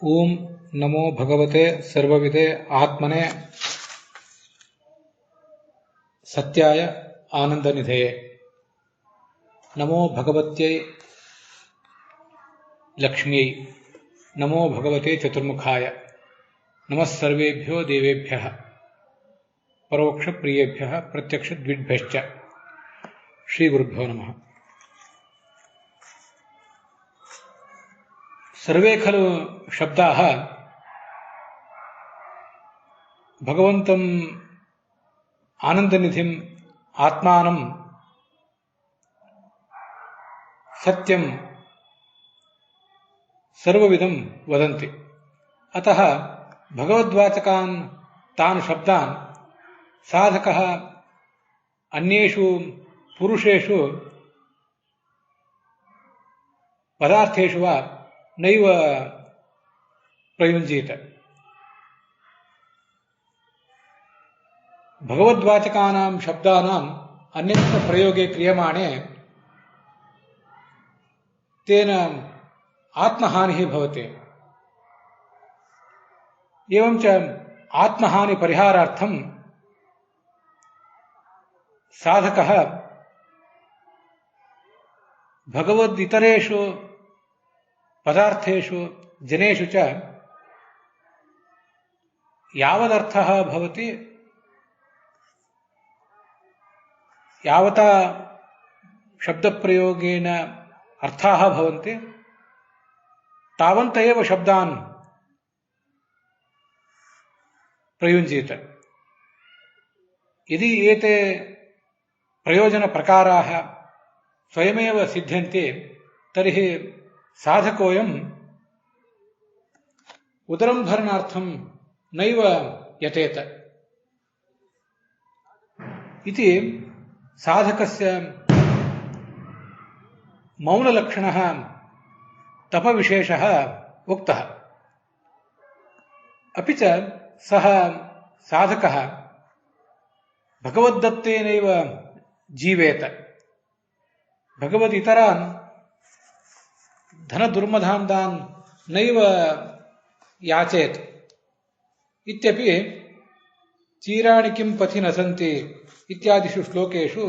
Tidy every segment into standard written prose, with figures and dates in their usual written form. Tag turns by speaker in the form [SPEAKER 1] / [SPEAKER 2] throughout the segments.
[SPEAKER 1] ಓಂ ನಮೋ ಭಗವತೆ ಸರ್ವವಿದೆ ಆತ್ಮನೆ ಸತ್ಯಾಯ ಆನಂದನಿಧಯೇ. ನಮೋ ಭಗವತ್ಯೈ ಲಕ್ಷ್ಮ್ಯೈ. ನಮೋ ಭಗವತೆ ಚತುರ್ಮುಖಾಯ. ನಮಃ ಸರ್ವೇಭ್ಯೋ ದೇವೇಭ್ಯಃ ಪರೋಕ್ಷ ಪ್ರಿಯೇಭ್ಯಃ ಪ್ರತ್ಯಕ್ಷ ದ್ವಿಭ್ಯಶ್ಚ. ಶ್ರೀ ಗುರುಭ್ಯೋ ನಮಃ. ಸರ್ವೇ ಖಲು ಶಬ್ದಾಃ ಭಗವಂತಂ ಆನಂದನಿಧಿಂ ಆತ್ಮಾನಂ ಸತ್ಯಂ ಸರ್ವವಿಧಂ ವದಂತಿ. ಅತಃ ಭಗವದ್ವಾಚಕಾನ್ ತಾನ್ ಶಬ್ದಾನ್ ಸಾಧಕಃ ಅನ್ಯೇಷು ಪುರುಷೇಷು ಪದಾರ್ಥೇಷು ವಾ ನೈವ ಪ್ರಯುಂಜೀತ. ಭಗವದ್ವಾಚಕಾನಾಂ ಶಬ್ದಾನಾಂ ಅನ್ಯತ್ರ ಪ್ರಯೋಗೆ ಕ್ರಿಯಮಾಣೆ ತೇನ ಆತ್ಮಹಾನಿಃ ಭವತಿ. ಏವಂಚ ಆತ್ಮಹಾನಿ ಪರಿಹಾರಾರ್ಥಂ ಸಾಧಕಃ ಭಗವದಿತರೇಷು ಪದಾರ್ಥೇಷು ಜನೇಷು ಚ ಯಾವದರ್ಥಃ ಭವತಿ ಯಾವತಾ ಶಬ್ದಪ್ರಯೋಗೇನ ಅರ್ಥಾಃ ಭವಂತಿ ತಾವಂತ ಏವ ಶಬ್ದಾನ್ ಪ್ರಯುಂಜೀತ. ಯದಿ ಏತೆ ಪ್ರಯೋಜನ ಪ್ರಕಾರಾಃ ಸ್ವಯಮೇವ ಸಿದ್ಧ್ಯಂತೆ ತರ್ಹಿ ಸಾಧಕೋಯಂ ಉದರಂ ಭರಣಾರ್ಥಂ ನೈವ ಯತೇತ ಇತಿ ಸಾಧಕಸ್ಯ ಮೌನಲಕ್ಷಣಃ ತಪವಿಶೇಷಃ ಉಕ್ತಃ. ಅಪಿ ಚ ಸಹ ಸಾಧಕಃ ಭಗವದ್ದತ್ತೇನೈವ ಜೀವೇತ. ಭಗವದಿತರಾನ್ ಧನ ದುರ್ಮಧಾಂತಾನ್ ನೈವ ಯಾಚೇತ್ ಇತ್ಯಪಿ ಚೀರಾಣಿ ಕಿಂ ಪಥಿ ನ ಸಂತಿ ಇತ್ಯಾದಿಷು ಶ್ಲೋಕೇಷು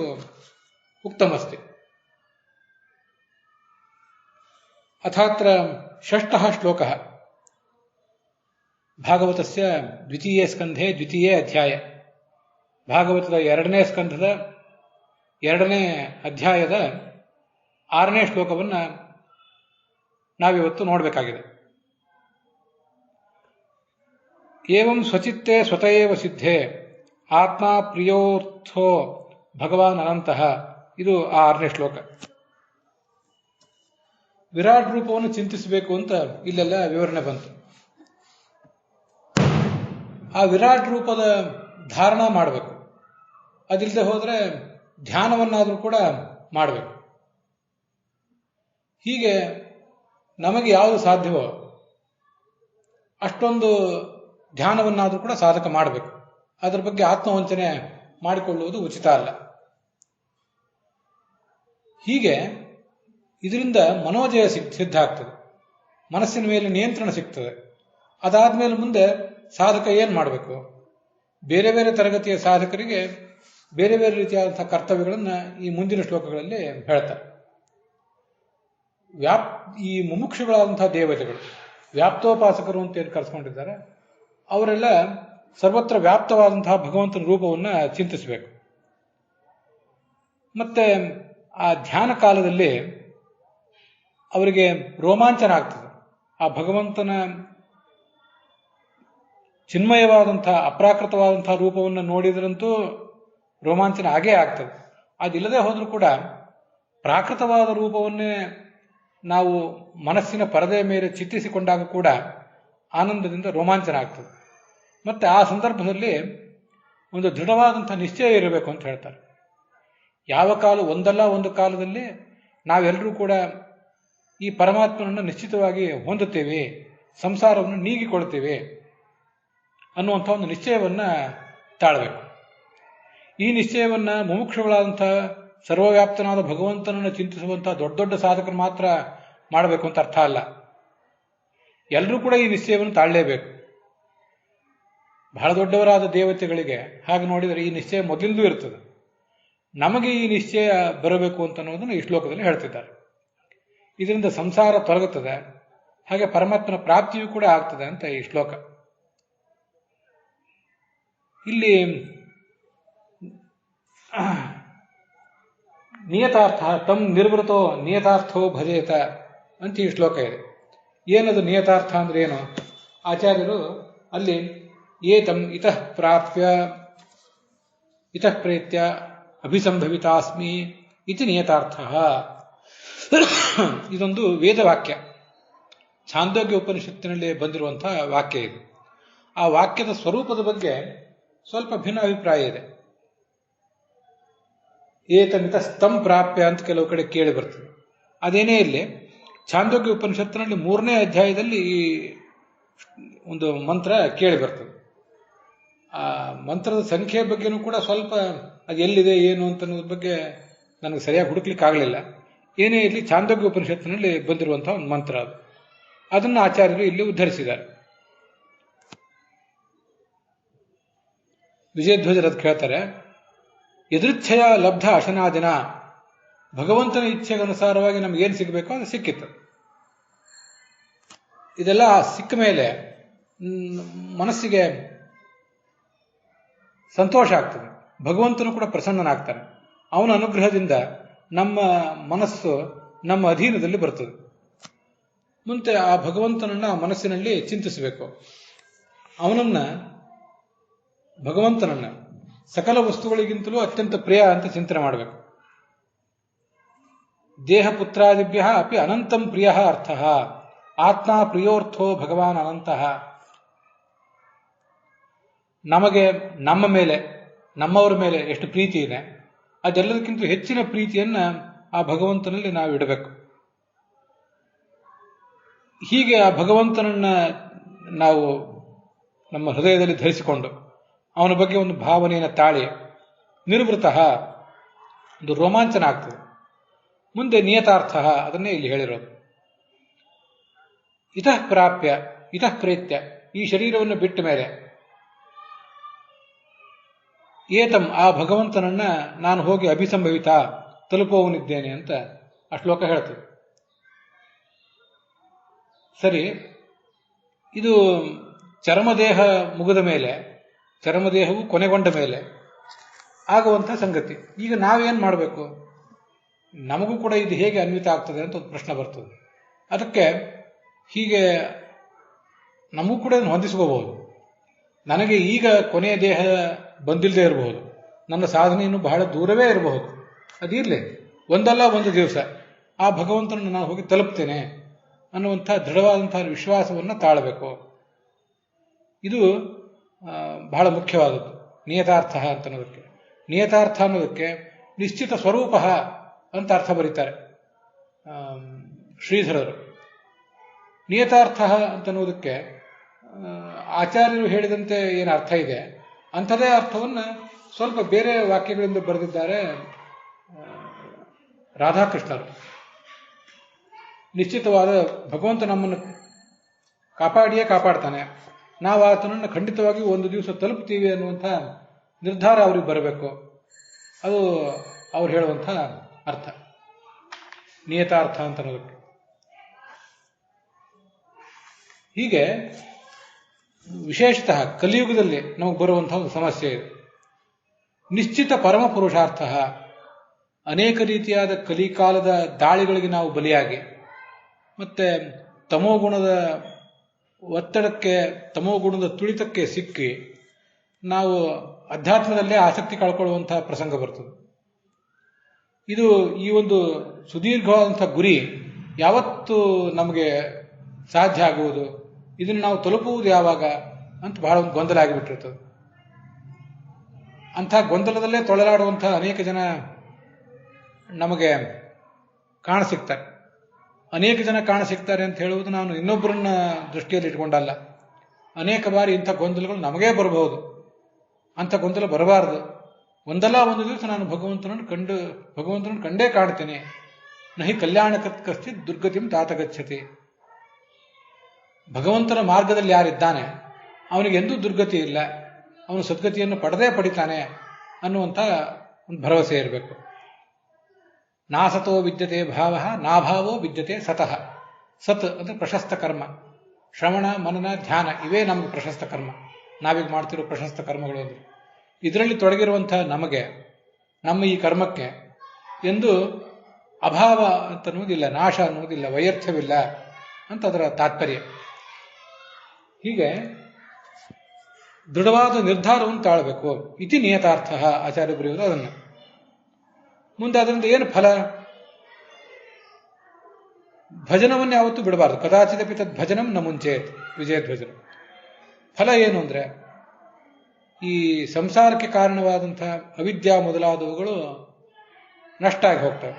[SPEAKER 1] ಉಕ್ತಮಸ್ತಿ. ಅಥಾತ್ರ ಷಷ್ಠಃ ಶ್ಲೋಕಃ ಭಾಗವತಸ್ಯ ದ್ವಿತೀಯೇ ಸ್ಕಂಧೆ ದ್ವಿತೀಯೇ ಅಧ್ಯಾಯ. ಭಾಗವತದ 2ನೇ ಸ್ಕಂಧದ 2ನೇ ಅಧ್ಯಾಯದ 6ನೇ ಶ್ಲೋಕವನ್ನು ನಾವಿವತ್ತು ನೋಡಬೇಕಾಗಿದೆ. ಏವಂ ಸ್ವಚಿತ್ತೇ ಸ್ವತಯೇವ ಸಿದ್ಧೇ ಆತ್ಮ ಪ್ರಿಯೋರ್ಥೋ ಭಗವಾನ್ ಅನಂತಃ. ಇದು ಆ 6ನೇ ಶ್ಲೋಕ. ವಿರಾಟ್ ರೂಪವನ್ನು ಚಿಂತಿಸಬೇಕು ಅಂತ ಇಲ್ಲೆಲ್ಲ ವಿವರಣೆ ಬಂತು. ಆ ವಿರಾಟ್ ರೂಪದ ಧಾರಣ ಮಾಡಬೇಕು. ಅದಿಲ್ಲದೆ ಹೋದರೆ ಧ್ಯಾನವನ್ನಾದರೂ ಕೂಡ ಮಾಡಬೇಕು. ಹೀಗೆ ನಮಗೆ ಯಾವುದು ಸಾಧ್ಯವೋ ಅಷ್ಟೊಂದು ಧ್ಯಾನವನ್ನಾದರೂ ಕೂಡ ಸಾಧಕ ಮಾಡಬೇಕು. ಅದರ ಬಗ್ಗೆ ಆತ್ಮವಂಚನೆ ಮಾಡಿಕೊಳ್ಳುವುದು ಉಚಿತ ಅಲ್ಲ. ಹೀಗೆ ಇದರಿಂದ ಮನೋಜಯ ಸಿದ್ಧ ಆಗ್ತದೆ, ಮನಸ್ಸಿನ ಮೇಲೆ ನಿಯಂತ್ರಣ ಸಿಗ್ತದೆ. ಅದಾದ್ಮೇಲೆ ಮುಂದೆ ಸಾಧಕ ಏನು ಮಾಡಬೇಕು? ಬೇರೆ ಬೇರೆ ತರಗತಿಯ ಸಾಧಕರಿಗೆ ಬೇರೆ ಬೇರೆ ರೀತಿಯಾದಂತಹ ಕರ್ತವ್ಯಗಳನ್ನು ಈ ಮುಂದಿನ ಶ್ಲೋಕಗಳಲ್ಲಿ ಹೇಳ್ತಾರೆ. ಈ ಮುಮುಕ್ಷುಗಳಾದಂತಹ ದೇವತೆಗಳು, ವ್ಯಾಪ್ತೋಪಾಸಕರು ಅಂತ ಏನು ಕರೆಸ್ಕೊಂಡಿದ್ದಾರೆ, ಅವರೆಲ್ಲ ಸರ್ವತ್ರ ವ್ಯಾಪ್ತವಾದಂತಹ ಭಗವಂತನ ರೂಪವನ್ನು ಚಿಂತಿಸಬೇಕು. ಮತ್ತೆ ಆ ಧ್ಯಾನ ಕಾಲದಲ್ಲಿ ಅವರಿಗೆ ರೋಮಾಂಚನ ಆಗ್ತದೆ. ಆ ಭಗವಂತನ ಚಿನ್ಮಯವಾದಂತಹ ಅಪ್ರಾಕೃತವಾದಂತಹ ರೂಪವನ್ನು ನೋಡಿದ್ರಂತೂ ರೋಮಾಂಚನ ಆಗೇ ಆಗ್ತದೆ. ಅದಿಲ್ಲದೆ ಹೋದರೂ ಕೂಡ ಪ್ರಾಕೃತವಾದ ರೂಪವನ್ನೇ ನಾವು ಮನಸ್ಸಿನ ಪರದೆಯ ಮೇಲೆ ಚಿತ್ರಿಸಿಕೊಂಡಾಗ ಕೂಡ ಆನಂದದಿಂದ ರೋಮಾಂಚನ ಆಗ್ತದೆ. ಮತ್ತೆ ಆ ಸಂದರ್ಭದಲ್ಲಿ ಒಂದು ದೃಢವಾದಂಥ ನಿಶ್ಚಯ ಇರಬೇಕು ಅಂತ ಹೇಳ್ತಾರೆ. ಯಾವ ಕಾಲ ಒಂದಲ್ಲ ಒಂದು ಕಾಲದಲ್ಲಿ ನಾವೆಲ್ಲರೂ ಕೂಡ ಈ ಪರಮಾತ್ಮನನ್ನು ನಿಶ್ಚಿತವಾಗಿ ಹೊಂದುತ್ತೇವೆ, ಸಂಸಾರವನ್ನು ನೀಗಿಕೊಳ್ತೇವೆ ಅನ್ನುವಂಥ ಒಂದು ನಿಶ್ಚಯವನ್ನು ತಾಳಬೇಕು. ಈ ನಿಶ್ಚಯವನ್ನು ಮುಮುಕ್ಷುಗಳಾದಂಥ ಸರ್ವವ್ಯಾಪ್ತನಾದ ಭಗವಂತನನ್ನು ಚಿಂತಿಸುವಂತಹ ದೊಡ್ಡ ದೊಡ್ಡ ಸಾಧಕರು ಮಾತ್ರ ಮಾಡಬೇಕು ಅಂತ ಅರ್ಥ ಅಲ್ಲ. ಎಲ್ಲರೂ ಕೂಡ ಈ ನಿಶ್ಚಯವನ್ನು ತಾಳಲೇಬೇಕು. ಬಹಳ ದೊಡ್ಡವರಾದ ದೇವತೆಗಳಿಗೆ ಹಾಗೆ ನೋಡಿದರೆ ಈ ನಿಶ್ಚಯ ಮೊದಲಿಂದೂ ಇರ್ತದೆ. ನಮಗೆ ಈ ನಿಶ್ಚಯ ಬರಬೇಕು ಅಂತ ಅನ್ನೋದನ್ನು ಈ ಶ್ಲೋಕದಲ್ಲಿ ಹೇಳ್ತಿದ್ದಾರೆ. ಇದರಿಂದ ಸಂಸಾರ ತೊಲಗುತ್ತದೆ, ಹಾಗೆ ಪರಮಾತ್ಮನ ಪ್ರಾಪ್ತಿಯೂ ಕೂಡ ಆಗ್ತದೆ ಅಂತ ಈ ಶ್ಲೋಕ. ಇಲ್ಲಿ ನಿಯತಾರ್ಥ ತಂ ನಿರ್ವೃತೋ ನಿಯತಾರ್ಥೋ ಭಜೇತ ಅಂತ ಈ ಶ್ಲೋಕ ಇದೆ. ಏನದು ನಿಯತಾರ್ಥ ಅಂದ್ರೆ ಏನು? ಆಚಾರ್ಯರು ಅಲ್ಲಿ ಏತಂ ಇತಃ ಪ್ರಾಪ್ಯ ಇತಃ ಪ್ರೇತ್ಯ ಅಭಿಸಂಭವಿತಾಸ್ಮಿ ಇತಿ ನಿಯತಾರ್ಥ. ಇದೊಂದು ವೇದವಾಕ್ಯ, ಛಾಂದೋಗ್ಯ ಉಪನಿಷತ್ತಿನಲ್ಲಿ ಬಂದಿರುವಂತಹ ವಾಕ್ಯ ಇದು. ಆ ವಾಕ್ಯದ ಸ್ವರೂಪದ ಬಗ್ಗೆ ಸ್ವಲ್ಪ ಭಿನ್ನ ಅಭಿಪ್ರಾಯ ಇದೆ. ಏತಮಿತ ಸ್ತಂ ಪ್ರಾಪ್ಯ ಅಂತ ಕೆಲವು ಕಡೆ ಕೇಳಿ ಬರ್ತದೆ. ಅದೇನೇ ಇಲ್ಲಿ ಛಾಂದೋಗ್ಯ ಉಪನಿಷತ್ತಿನಲ್ಲಿ 3ನೇ ಅಧ್ಯಾಯದಲ್ಲಿ ಈ ಒಂದು ಮಂತ್ರ ಕೇಳಿ ಬರ್ತದೆ. ಆ ಮಂತ್ರದ ಸಂಖ್ಯೆ ಬಗ್ಗೆನೂ ಕೂಡ ಸ್ವಲ್ಪ ಅದು ಎಲ್ಲಿದೆ ಏನು ಅಂತ ಅನ್ನೋದ್ರ ಬಗ್ಗೆ ನನಗೆ ಸರಿಯಾಗಿ ಹುಡುಕ್ಲಿಕ್ಕೆ ಆಗಲಿಲ್ಲ. ಏನೇ ಇಲ್ಲಿ ಛಾಂದೋಗ್ಯ ಉಪನಿಷತ್ತಿನಲ್ಲಿ ಬಂದಿರುವಂತಹ ಒಂದು ಮಂತ್ರ ಅದು. ಅದನ್ನು ಆಚಾರ್ಯರು ಇಲ್ಲಿ ಉದ್ಧರಿಸಿದ್ದಾರೆ. ವಿಜಯಧ್ವಜರದ್ದು ಕೇಳ್ತಾರೆ, ಎದೃಚ್ಛೆಯ ಲಬ್ಧ ಅಶನಾದಿನ, ಭಗವಂತನ ಇಚ್ಛೆಗನುಸಾರವಾಗಿ ನಮಗೇನು ಸಿಗಬೇಕೋ ಅದು ಸಿಕ್ಕಿತ್ತು. ಇದೆಲ್ಲ ಸಿಕ್ಕ ಮೇಲೆ ಮನಸ್ಸಿಗೆ ಸಂತೋಷ ಆಗ್ತದೆ, ಭಗವಂತನು ಕೂಡ ಪ್ರಸನ್ನನಾಗ್ತಾನೆ. ಅವನ ಅನುಗ್ರಹದಿಂದ ನಮ್ಮ ಮನಸ್ಸು ನಮ್ಮ ಅಧೀನದಲ್ಲಿ ಬರ್ತದೆ. ಮುಂದೆ ಆ ಭಗವಂತನನ್ನ ಮನಸ್ಸಿನಲ್ಲಿ ಚಿಂತಿಸಬೇಕು. ಭಗವಂತನನ್ನ ಸಕಲ ವಸ್ತುಗಳಿಗಿಂತಲೂ ಅತ್ಯಂತ ಪ್ರಿಯ ಅಂತ ಚಿಂತನೆ ಮಾಡಬೇಕು. ದೇಹ ಪುತ್ರಾದಿಭ್ಯ ಅಪಿ ಅನಂತಂ ಪ್ರಿಯ ಅರ್ಥ, ಆತ್ಮ ಪ್ರಿಯೋರ್ಥೋ ಭಗವಾನ್ ಅನಂತಃ. ನಮಗೆ ನಮ್ಮ ಮೇಲೆ, ನಮ್ಮವರ ಮೇಲೆ ಎಷ್ಟು ಪ್ರೀತಿ ಇದೆ, ಅದೆಲ್ಲದಕ್ಕಿಂತ ಹೆಚ್ಚಿನ ಪ್ರೀತಿಯನ್ನ ಆ ಭಗವಂತನಲ್ಲಿ ನಾವು ಇಡಬೇಕು. ಹೀಗೆ ಆ ಭಗವಂತನನ್ನ ನಾವು ನಮ್ಮ ಹೃದಯದಲ್ಲಿ ಧರಿಸಿಕೊಂಡು ಅವನ ಬಗ್ಗೆ ಒಂದು ಭಾವನೆಯನ್ನು ತಾಳಿ ನಿರ್ವೃತಃ ಒಂದು ರೋಮಾಂಚನ ಆಗ್ತದೆ. ಮುಂದೆ ನಿಯತಾರ್ಥ ಅದನ್ನೇ ಇಲ್ಲಿ ಹೇಳಿರೋದು. ಇತಃ ಪ್ರಾಪ್ಯ ಇತಃ ಪ್ರೇತ್ಯ, ಈ ಶರೀರವನ್ನು ಬಿಟ್ಟ ಮೇಲೆ ಏತಂ ಆ ಭಗವಂತನನ್ನ ನಾನು ಹೋಗಿ ಅಭಿಸಂಭವಿತ ತಲುಪುವವನಿದ್ದೇನೆ ಅಂತ ಆ ಶ್ಲೋಕ ಹೇಳ್ತದೆ. ಸರಿ, ಇದು ಚರ್ಮದೇಹ ಮುಗಿದ ಮೇಲೆ, ಚರ್ಮದೇಹವು ಕೊನೆಗೊಂಡ ಮೇಲೆ ಆಗುವಂಥ ಸಂಗತಿ. ಈಗ ನಾವೇನು ಮಾಡಬೇಕು? ನಮಗೂ ಕೂಡ ಇದು ಹೇಗೆ ಅನ್ವಿತ ಆಗ್ತದೆ ಅಂತ ಒಂದು ಪ್ರಶ್ನೆ ಬರ್ತದೆ. ಅದಕ್ಕೆ ಹೀಗೆ ನಮಗೂ ಕೂಡ ಹೊಂದಿಸ್ಕೋಬಹುದು. ನನಗೆ ಈಗ ಕೊನೆಯ ದೇಹ ಬಂದಿಲ್ಲದೆ ಇರಬಹುದು, ನನ್ನ ಸಾಧನೆಯನ್ನು ಬಹಳ ದೂರವೇ ಇರಬಹುದು. ಅದಿರಲಿ, ಒಂದಲ್ಲ ಒಂದು ದಿವಸ ಆ ಭಗವಂತನನ್ನು ನಾನು ಹೋಗಿ ತಲುಪ್ತೇನೆ ಅನ್ನುವಂಥ ದೃಢವಾದಂತಹ ವಿಶ್ವಾಸವನ್ನು ತಾಳಬೇಕು. ಇದು ಬಹಳ ಮುಖ್ಯವಾದದ್ದು ನಿಯತಾರ್ಥ ಅಂತ ಅನ್ನೋದಕ್ಕೆ. ನಿಯತಾರ್ಥ ಅನ್ನೋದಕ್ಕೆ ನಿಶ್ಚಿತ ಸ್ವರೂಪ ಅಂತ ಅರ್ಥ ಬರೀತಾರೆ ಶ್ರೀಧರರು. ನಿಯತಾರ್ಥ ಅಂತ ಅನ್ನೋದಕ್ಕೆ ಆಚಾರ್ಯರು ಹೇಳಿದಂತೆ ಏನು ಅರ್ಥ ಇದೆ ಅಂಥದೇ ಅರ್ಥವನ್ನು ಸ್ವಲ್ಪ ಬೇರೆ ವಾಕ್ಯಗಳಿಂದ ಬರೆದಿದ್ದಾರೆ ರಾಧಾಕೃಷ್ಣರು. ನಿಶ್ಚಿತವಾದ ಭಗವಂತ ನಮ್ಮನ್ನು ಕಾಪಾಡಿಯೇ ಕಾಪಾಡ್ತಾನೆ, ನಾವು ಆತನನ್ನು ಖಂಡಿತವಾಗಿ ಒಂದು ದಿವಸ ತಲುಪ್ತೀವಿ ಅನ್ನುವಂಥ ನಿರ್ಧಾರ ಅವ್ರಿಗೆ ಬರಬೇಕು. ಅದು ಅವ್ರು ಹೇಳುವಂಥ ಅರ್ಥ ನಿಯತಾರ್ಥ ಅಂತ ಅನ್ನೋದಕ್ಕೆ. ಹೀಗೆ ವಿಶೇಷತಃ ಕಲಿಯುಗದಲ್ಲಿ ನಮಗೆ ಬರುವಂತಹ ಒಂದು ಸಮಸ್ಯೆ ಇದೆ. ನಿಶ್ಚಿತ ಪರಮ ಪುರುಷಾರ್ಥ, ಅನೇಕ ರೀತಿಯಾದ ಕಲಿಕಾಲದ ದಾಳಿಗಳಿಗೆ ನಾವು ಬಲಿಯಾಗಿ ಮತ್ತೆ ತಮೋಗುಣದ ಒತ್ತಡಕ್ಕೆ, ತಮೋಗುಣದ ತುಳಿತಕ್ಕೆ ಸಿಕ್ಕಿ ನಾವು ಅಧ್ಯಾತ್ಮದಲ್ಲೇ ಆಸಕ್ತಿ ಕಳ್ಕೊಳ್ಳುವಂತಹ ಪ್ರಸಂಗ ಬರ್ತದೆ. ಇದು ಈ ಒಂದು ಸುದೀರ್ಘವಾದಂಥ ಗುರಿ ಯಾವತ್ತು ನಮಗೆ ಸಾಧ್ಯ ಆಗುವುದು, ಇದನ್ನು ನಾವು ತಲುಪುವುದು ಯಾವಾಗ ಅಂತ ಬಹಳ ಒಂದು ಗೊಂದಲ ಆಗಿಬಿಟ್ಟಿರ್ತದೆ. ಅಂಥ ಗೊಂದಲದಲ್ಲೇ ತೊಳಲಾಡುವಂಥ ಅನೇಕ ಜನ ನಮಗೆ ಕಾಣಸಿಗ್ತಾರೆ. ಅನೇಕ ಜನ ಕಾಣಸಿಗ್ತಾರೆ ಅಂತ ಹೇಳುವುದು ನಾನು ಇನ್ನೊಬ್ಬರನ್ನ ದೃಷ್ಟಿಯಲ್ಲಿ ಇಟ್ಕೊಂಡಲ್ಲ. ಅನೇಕ ಬಾರಿ ಇಂಥ ಗೊಂದಲಗಳು ನಮಗೇ ಬರಬಹುದು. ಅಂಥ ಗೊಂದಲ ಬರಬಾರದು. ಒಂದಲ್ಲ ಒಂದು ದಿವಸ ನಾನು ಭಗವಂತನನ್ನು ಕಂಡೇ ಕಾಣ್ತೇನೆ. ನಹಿ ಕಲ್ಯಾಣಕತ್ ಕಶ್ಚಿತ್ ದುರ್ಗತಿಂ ತಾತ ಗಚ್ಚತಿ. ಭಗವಂತನ ಮಾರ್ಗದಲ್ಲಿ ಯಾರಿದ್ದಾನೆ ಅವನಿಗೆ ಎಂದೂ ದುರ್ಗತಿ ಇಲ್ಲ, ಅವನು ಸದ್ಗತಿಯನ್ನು ಪಡೆದೇ ಪಡಿತಾನೆ ಅನ್ನುವಂಥ ಒಂದು ಭರವಸೆ ಇರಬೇಕು. ನಾಸತೋ ವಿದ್ಯತೆ ಭಾವ, ನಾಭಾವೋ ವಿದ್ಯತೆ ಸತಃ. ಸತ್ ಅಂದರೆ ಪ್ರಶಸ್ತ ಕರ್ಮ, ಶ್ರವಣ ಮನನ ಧ್ಯಾನ ಇವೇ ನಮಗೆ ಪ್ರಶಸ್ತ ಕರ್ಮ. ನಾವೀಗ ಮಾಡ್ತಿರೋ ಪ್ರಶಸ್ತ ಕರ್ಮಗಳು ಅಂದರೆ ಇದರಲ್ಲಿ ತೊಡಗಿರುವಂತಹ ನಮಗೆ, ನಮ್ಮ ಈ ಕರ್ಮಕ್ಕೆ ಎಂದು ಅಭಾವ ಅಂತ ಅನ್ನೋದಿಲ್ಲ, ನಾಶ ಅನ್ನೋದಿಲ್ಲ, ವೈಯರ್ಥ್ಯವಿಲ್ಲ ಅಂತ ಅದರ ತಾತ್ಪರ್ಯ. ಹೀಗೆ ದೃಢವಾದ ನಿರ್ಧಾರವನ್ನು ತಾಳಬೇಕು. ಇತಿ ನಿಯತಾರ್ಥ ಆಚಾರ್ಯ ಬರೆಯುವುದು ಅದನ್ನು. ಮುಂದೆ ಅದರಿಂದ ಏನು ಫಲ? ಭಜನವನ್ನು ಯಾವತ್ತೂ ಬಿಡಬಾರದು. ಕದಾಚಿದಪಿ ತದ್ ಭಜನಂ ನ ಮುಂಚೇತ್ ವಿಜಯಧ್ವಜನ. ಫಲ ಏನು ಅಂದ್ರೆ ಈ ಸಂಸಾರಕ್ಕೆ ಕಾರಣವಾದಂತಹ ಅವಿದ್ಯಾ ಮೊದಲಾದವುಗಳು ನಷ್ಟ ಆಗಿ ಹೋಗ್ತವೆ.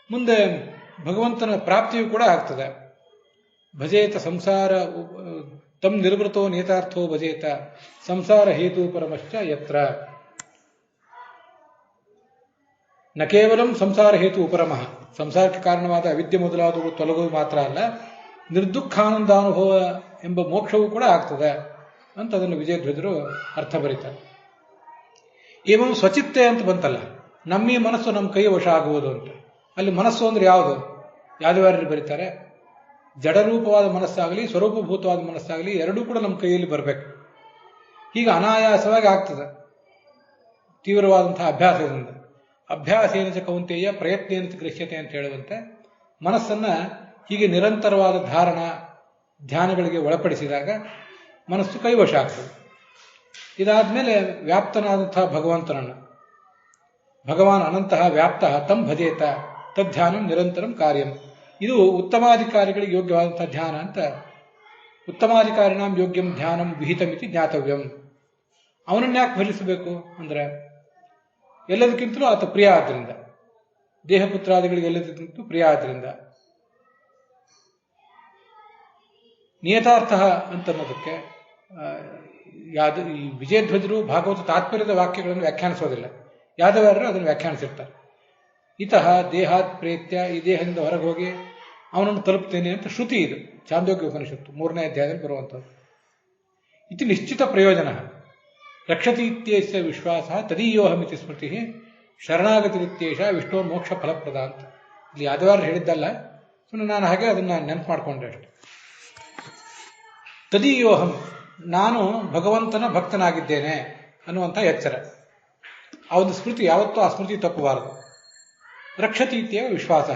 [SPEAKER 1] ಮುಂದೆ ಭಗವಂತನ ಪ್ರಾಪ್ತಿಯೂ ಕೂಡ ಆಗ್ತದೆ. ಭಜೇತ ಸಂಸಾರ ತಮ್ ನಿರ್ವೃತೋ ನಿಯತಾರ್ಥೋ ಭಜೇತ ಸಂಸಾರ ಹೇತು ಪರಮಶ್ಚ ಯತ್ರ. ನ ಕೇವಲಂ ಸಂಸಾರ ಹೇತು ಉಪರಮಃ, ಸಂಸಾರಕ್ಕೆ ಕಾರಣವಾದ ಅವಿದ್ಯೆ ಮೊದಲಾದವು ತೊಲಗುವುದು ಮಾತ್ರ ಅಲ್ಲ, ನಿರ್ದುಃಖಾನಂದಾನುಭವ ಎಂಬ ಮೋಕ್ಷವೂ ಕೂಡ ಆಗ್ತದೆ ಅಂತ ಅದನ್ನು ವಿಜಯಧ್ವಜರು ಅರ್ಥ ಬರೀತಾರೆ. ಏವಂ ಸ್ವಚಿತ್ತೆ ಅಂತ ಬಂತಲ್ಲ, ನಮ್ಮ ಈ ಮನಸ್ಸು ನಮ್ಮ ಕೈ ವಶ ಆಗುವುದು ಅಂತ. ಅಲ್ಲಿ ಮನಸ್ಸು ಅಂದ್ರೆ ಯಾವುದು? ಯಾದವಾರ್ಯರು ಬರೀತಾರೆ, ಜಡರೂಪವಾದ ಮನಸ್ಸಾಗಲಿ ಸ್ವರೂಪಭೂತವಾದ ಮನಸ್ಸಾಗಲಿ ಎರಡೂ ಕೂಡ ನಮ್ಮ ಕೈಯಲ್ಲಿ ಬರಬೇಕು. ಹೀಗೆ ಅನಾಯಾಸವಾಗಿ ಆಗ್ತದೆ ತೀವ್ರವಾದಂತಹ ಅಭ್ಯಾಸದಿಂದ. ಅಭ್ಯಾಸೇನ ಚ ಕೌಂತೆಯ ಪ್ರಯತ್ನೇನ ಚ ಗೃಹ್ಯತೆ ಅಂತ ಹೇಳುವಂತೆ ಮನಸ್ಸನ್ನ ಹೀಗೆ ನಿರಂತರವಾದ ಧಾರಣ ಧ್ಯಾನಗಳಿಗೆ ಒಳಪಡಿಸಿದಾಗ ಮನಸ್ಸು ಕೈವಶ ಆಗ್ತದೆ. ಇದಾದ್ಮೇಲೆ ವ್ಯಾಪ್ತನಾದಂತಹ ಭಗವಂತನನ್ನು, ಭಗವಾನ್ ಅನಂತಹ ವ್ಯಾಪ್ತ ತಂ ಭಜೇತ ತದ್ಧ್ಯಾನಂ ನಿರಂತರಂ ಕಾರ್ಯಂ. ಇದು ಉತ್ತಮಾಧಿಕಾರಿಗಳಿಗೆ ಯೋಗ್ಯವಾದಂತಹ ಧ್ಯಾನ ಅಂತ. ಉತ್ತಮಾಧಿಕಾರಿಣಾಂ ಯೋಗ್ಯಂ ಧ್ಯಾನಂ ವಿಹಿತಮಿತಿ ಜ್ಞಾತವ್ಯಂ. ಅವನನ್ನ ಯಾಕೆ ಭಜಿಸಬೇಕು ಅಂದ್ರೆ ಎಲ್ಲದಕ್ಕಿಂತಲೂ ಆತ ಪ್ರಿಯ ಆದ್ರಿಂದ, ದೇಹಪುತ್ರಾದಿಗಳಿಗೆ ಎಲ್ಲದಕ್ಕಿಂತಲೂ ಪ್ರಿಯ ಆದ್ರಿಂದ. ನಿಯತಾರ್ಥ ಅಂತನ್ನೋದಕ್ಕೆ ಈ ವಿಜಯಧ್ವಜರು ಭಾಗವತ ತಾತ್ಪರ್ಯದ ವಾಕ್ಯಗಳನ್ನು ವ್ಯಾಖ್ಯಾನಿಸೋದಿಲ್ಲ, ಯಾದವಾರರು ಅದನ್ನು ವ್ಯಾಖ್ಯಾನಿಸಿರ್ತಾರೆ. ಇತಃ ದೇಹಾತ್ ಪ್ರೇತ್ಯ, ಈ ದೇಹದಿಂದ ಹೊರಗೆ ಹೋಗಿ ಅವನನ್ನು ತಲುಪ್ತೇನೆ ಅಂತ ಶ್ರುತಿ ಇದು. ಚಾಂದೋಗ್ಯ ಉಪನಿಷತ್ತು 3ನೇ ಅಧ್ಯಾಯದಲ್ಲಿ ಬರುವಂಥದ್ದು. ಇದು ನಿಶ್ಚಿತ ಪ್ರಯೋಜನ. ರಕ್ಷತಿ ಇತ್ಯೇಷ ವಿಶ್ವಾಸ ತದೀಯೋಹಮಿತಿ ಸ್ಮೃತಿ ಶರಣಾಗತಿರಿತ್ಯೇಷ ವಿಷ್ಣು ಮೋಕ್ಷ ಫಲಪ್ರದ ಅಂತ ಇಲ್ಲಿ ಯಾದವಾರರು ಹೇಳಿದ್ದಲ್ಲ, ಸುಮ್ಮನೆ ನಾನು ಹಾಗೆ ಅದನ್ನ ನೆನಪು ಮಾಡಿಕೊಂಡೆ ಅಷ್ಟೆ. ತದೀಯೋಹಂ, ನಾನು ಭಗವಂತನ ಭಕ್ತನಾಗಿದ್ದೇನೆ ಅನ್ನುವಂಥ ಎಚ್ಚರ. ಆ ಒಂದು ಸ್ಮೃತಿ, ಯಾವತ್ತೂ ಆ ಸ್ಮೃತಿ ತಪ್ಪಬಾರದು. ರಕ್ಷತಿ ಇತ್ಯೇವ ವಿಶ್ವಾಸ,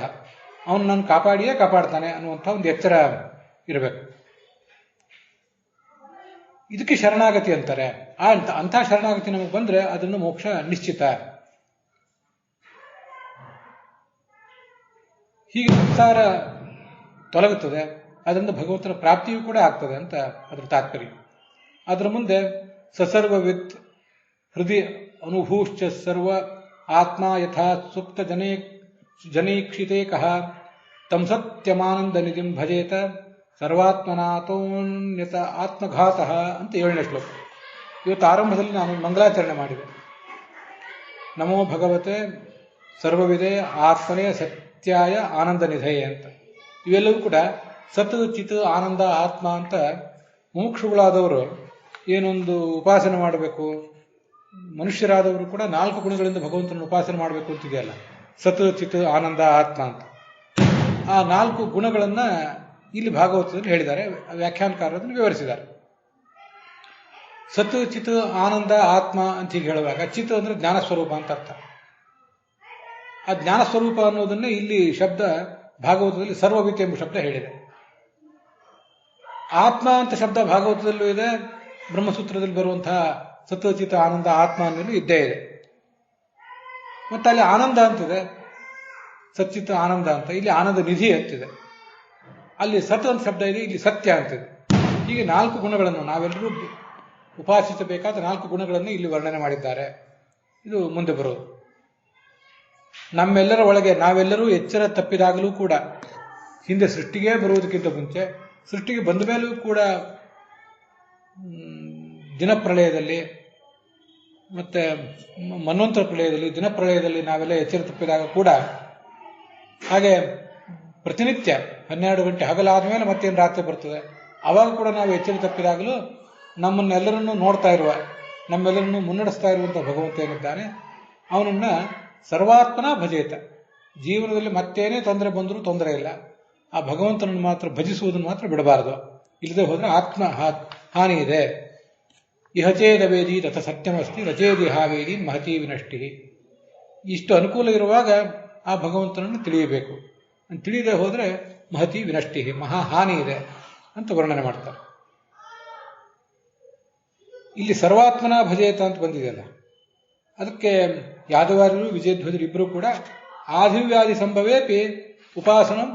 [SPEAKER 1] ಅವನು ನಾನು ಕಾಪಾಡಿಯೇ ಕಾಪಾಡ್ತಾನೆ ಅನ್ನುವಂಥ ಒಂದು ಎಚ್ಚರ ಇರಬೇಕು. ಇದಕ್ಕೆ ಶರಣಾಗತಿ ಅಂತಾರೆ. ಅಂಥ ಶರಣಾಗತಿ ನಮಗೆ ಬಂದ್ರೆ ಅದನ್ನು ಮೋಕ್ಷ ನಿಶ್ಚಿತ. ಹೀಗೆ ಸಂಸಾರ ತೊಲಗುತ್ತದೆ, ಅದರಿಂದ ಭಗವಂತನ ಪ್ರಾಪ್ತಿಯೂ ಕೂಡ ಆಗ್ತದೆ ಅಂತ ಅದರ ತಾತ್ಪರ್ಯ. ಅದರ ಮುಂದೆ ಸಸರ್ವವಿತ್ ಹೃದಯ ಅನುಭೂಶ್ಚ ಸರ್ವ ಆತ್ಮ ಯಥಾ ಸುಪ್ತ ಜನೈಕ್ಷಿತೇಕಃ ತಂ ಸತ್ಯಮಾನಂದ ನಿಧಿಂ ಭಜೇತ ಸರ್ವಾತ್ಮನಾಥೋನ್ಯತ ಆತ್ಮಘಾತಃ ಅಂತ 7ನೇ ಶ್ಲೋಕ. ಇವತ್ತು ಆರಂಭದಲ್ಲಿ ನಾನು ಮಂಗಲಾಚರಣೆ ಮಾಡಿದೆ. ನಮೋ ಭಗವತೆ ಸರ್ವವಿದೆ ಆತ್ಮನೇ ಸತ್ಯಾಯ ಆನಂದ ನಿಧಯೇ ಅಂತ. ಇವೆಲ್ಲವೂ ಕೂಡ ಸತ್ ಚಿತ್ ಆನಂದ ಆತ್ಮ ಅಂತ ಮುಮುಕ್ಷುಗಳಾದವರು ಏನೊಂದು ಉಪಾಸನೆ ಮಾಡಬೇಕು. ಮನುಷ್ಯರಾದವರು ಕೂಡ 4 ಗುಣಗಳಿಂದ ಭಗವಂತನ ಉಪಾಸನೆ ಮಾಡಬೇಕು ಅಂತಿದೆಯಲ್ಲ, ಸತ್ ಚಿತ್ ಆನಂದ ಆತ್ಮ ಅಂತ. ಆ 4 ಗುಣಗಳನ್ನ ಇಲ್ಲಿ ಭಾಗವತದಲ್ಲಿ ಹೇಳಿದ್ದಾರೆ, ವ್ಯಾಖ್ಯಾನಕಾರರು ಅದನ್ನು ವಿವರಿಸಿದ್ದಾರೆ. ಸತ್ ಚಿತ್ ಆನಂದ ಆತ್ಮ ಅಂತ ಹೀಗೆ ಹೇಳುವಾಗ, ಚಿತ್ ಅಂದ್ರೆ ಜ್ಞಾನ ಸ್ವರೂಪ ಅಂತ ಅರ್ಥ. ಆ ಜ್ಞಾನ ಸ್ವರೂಪ ಅನ್ನೋದನ್ನೇ ಇಲ್ಲಿ ಶಬ್ದ ಭಾಗವತದಲ್ಲಿ ಸರ್ವವಿತ್ ಎಂಬ ಶಬ್ದ ಹೇಳಿದೆ. ಆತ್ಮ ಅಂತ ಶಬ್ದ ಭಾಗವತದಲ್ಲೂ ಇದೆ, ಬ್ರಹ್ಮಸೂತ್ರದಲ್ಲಿ ಬರುವಂತಹ ಸತ್ವಚಿತ ಆನಂದ ಆತ್ಮ ಅನ್ನೋದು ಇದ್ದೇ ಇದೆ. ಮತ್ತೆ ಅಲ್ಲಿ ಆನಂದ ಅಂತಿದೆ, ಸಚ್ಚಿತ ಆನಂದ ಅಂತ. ಇಲ್ಲಿ ಆನಂದ ನಿಧಿ ಅಂತಿದೆ. ಅಲ್ಲಿ ಸತ್ ಅಂತ ಶಬ್ದ ಇದೆ, ಇಲ್ಲಿ ಸತ್ಯ ಅಂತಿದೆ. ಹೀಗೆ 4 ಗುಣಗಳನ್ನು ನಾವೆಲ್ಲರೂ ಉಪಾಸಿಸಬೇಕಾದ 4 ಗುಣಗಳನ್ನು ಇಲ್ಲಿ ವರ್ಣನೆ ಮಾಡಿದ್ದಾರೆ. ಇದು ಮುಂದೆ ಬರೋದು. ನಮ್ಮೆಲ್ಲರ ಒಳಗೆ ನಾವೆಲ್ಲರೂ ಎಚ್ಚರ ತಪ್ಪಿದಾಗಲೂ ಕೂಡ, ಹಿಂದೆ ಸೃಷ್ಟಿಗೆ ಬರುವುದಕ್ಕಿಂತ ಮುಂಚೆ, ಸೃಷ್ಟಿಗೆ ಬಂದ ಮೇಲೂ ಕೂಡ, ದಿನಪ್ರಳಯದಲ್ಲಿ ಮತ್ತೆ ಮನ್ವಂತರ ಪ್ರಳಯದಲ್ಲಿ, ದಿನಪ್ರಳಯದಲ್ಲಿ ನಾವೆಲ್ಲ ಎಚ್ಚರ ತಪ್ಪಿದಾಗ ಕೂಡ, ಹಾಗೆ ಪ್ರತಿನಿತ್ಯ 12 ಗಂಟೆ ಹಗಲಾದ ಮೇಲೆ ಮತ್ತೇನು ರಾತ್ರಿ ಬರ್ತದೆ. ಆವಾಗ ಕೂಡ ನಾವು ಎಚ್ಚರ ತಪ್ಪಿದಾಗಲೂ ನಮ್ಮನ್ನೆಲ್ಲರನ್ನೂ ನೋಡ್ತಾ ಇರುವ, ನಮ್ಮೆಲ್ಲರನ್ನೂ ಮುನ್ನಡೆಸ್ತಾ ಇರುವಂಥ ಭಗವಂತ ಏನಿದ್ದಾನೆ, ಅವನನ್ನು ಸರ್ವಾತ್ಮನ ಭಜೇತ. ಜೀವನದಲ್ಲಿ ಮತ್ತೇನೇ ತೊಂದರೆ ಬಂದರೂ ತೊಂದರೆ ಇಲ್ಲ, ಆ ಭಗವಂತನನ್ನು ಮಾತ್ರ ಭಜಿಸುವುದನ್ನು ಮಾತ್ರ ಬಿಡಬಾರದು. ಇಲ್ಲದೆ ಹೋದರೆ ಆತ್ಮ ಹಾನಿ ಇದೆ. ಇಹಚೇದವೇದಿ ತಥ ಸತ್ಯಮಸ್ತಿ ರಚೇದಿ ಹಾವೇದಿ ಮಹತಿ ವಿನಷ್ಟಿ. ಇಷ್ಟು ಅನುಕೂಲ ಇರುವಾಗ ಆ ಭಗವಂತನನ್ನು ತಿಳಿಯಬೇಕು. ತಿಳಿಯದೆ ಹೋದರೆ ಮಹತಿ ವಿನಷ್ಟಿ, ಮಹಾ ಹಾನಿ ಇದೆ ಅಂತ ವರ್ಣನೆ ಮಾಡ್ತಾರೆ. ಇಲ್ಲಿ ಸರ್ವಾತ್ಮನ ಭಜೇತ ಅಂತ ಬಂದಿದೆಯಲ್ಲ, ಅದಕ್ಕೆ ಯಾದವಾರ್ಯರು ವಿಜಯಧ್ವಜರು ಇಬ್ಬರು ಕೂಡ ಆಧಿವ್ಯಾಧಿ ಸಂಭವೇಪಿ ಉಪಾಸನಂ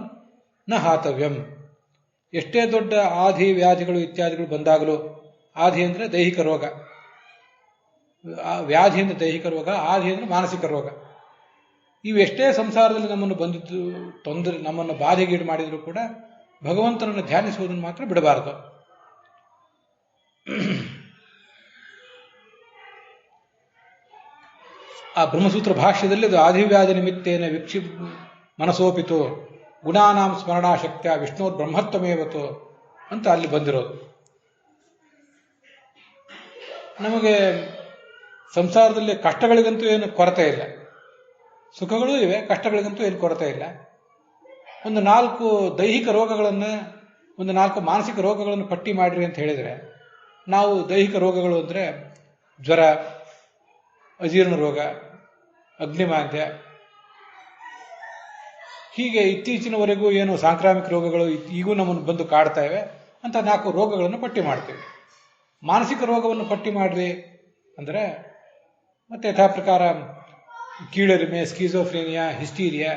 [SPEAKER 1] ನ ಹಾತವ್ಯಂ. ಎಷ್ಟೇ ದೊಡ್ಡ ಆಧಿ ವ್ಯಾಧಿಗಳು ಇತ್ಯಾದಿಗಳು ಬಂದಾಗಲೂ, ಆಧಿ ಅಂದರೆ ದೈಹಿಕ ರೋಗ, ವ್ಯಾಧಿ ಅಂದರೆ ದೈಹಿಕ ರೋಗ, ಆಧಿ ಅಂದರೆ ಮಾನಸಿಕ ರೋಗ. ಇವು ಎಷ್ಟೇ ಸಂಸಾರದಲ್ಲಿ ನಮ್ಮನ್ನು ಬಂದಿದ್ದು ತೊಂದರೆ, ನಮ್ಮನ್ನು ಬಾಧೆಗೀಡು ಮಾಡಿದರೂ ಕೂಡ ಭಗವಂತನನ್ನು ಧ್ಯಾನಿಸುವುದನ್ನು ಮಾತ್ರ ಬಿಡಬಾರದು. ಆ ಬ್ರಹ್ಮಸೂತ್ರ ಭಾಷ್ಯದಲ್ಲಿ ಅದು ಆಧಿವ್ಯಾಧಿ ನಿಮಿತ್ತೇನ ವಿಕ್ಷಿ ಮನಸೋಪಿತು ಗುಣಾನಾಂ ಸ್ಮರಣಾಶಕ್ತಿಯ ವಿಷ್ಣೋರ್ ಬ್ರಹ್ಮತ್ವಮೇವತು ಅಂತ ಅಲ್ಲಿ ಬಂದಿರೋದು. ನಮಗೆ ಸಂಸಾರದಲ್ಲಿ ಕಷ್ಟಗಳಿಗಂತೂ ಏನು ಕೊರತೆ ಇಲ್ಲ, ಸುಖಗಳೂ ಇವೆ, ಕಷ್ಟಗಳಿಗಂತೂ ಏನು ಕೊರತೆ ಇಲ್ಲ. ಒಂದು 4 ದೈಹಿಕ ರೋಗಗಳನ್ನು, ಒಂದು 4 ಮಾನಸಿಕ ರೋಗಗಳನ್ನು ಪಟ್ಟಿ ಮಾಡಿರಿ ಅಂತ ಹೇಳಿದರೆ, ನಾವು ದೈಹಿಕ ರೋಗಗಳು ಅಂದರೆ ಜ್ವರ, ಅಜೀರ್ಣ ರೋಗ, ಅಗ್ನಿಮಾಂದ್ಯ, ಹೀಗೆ ಇತ್ತೀಚಿನವರೆಗೂ ಏನು ಸಾಂಕ್ರಾಮಿಕ ರೋಗಗಳು ಈಗೂ ನಮ್ಮನ್ನು ಬಂದು ಕಾಡ್ತಾ ಇವೆ ಅಂತ 4 ರೋಗಗಳನ್ನು ಪಟ್ಟಿ ಮಾಡ್ತೀವಿ. ಮಾನಸಿಕ ರೋಗವನ್ನು ಪಟ್ಟಿ ಮಾಡ್ರಿ ಅಂದರೆ ಮತ್ತೆ ಯಥಾ ಪ್ರಕಾರ ಕೀಳರಿಮೆ, ಸ್ಕೀಜೋಫ್ರೇನಿಯಾ, ಹಿಸ್ಟೀರಿಯಾ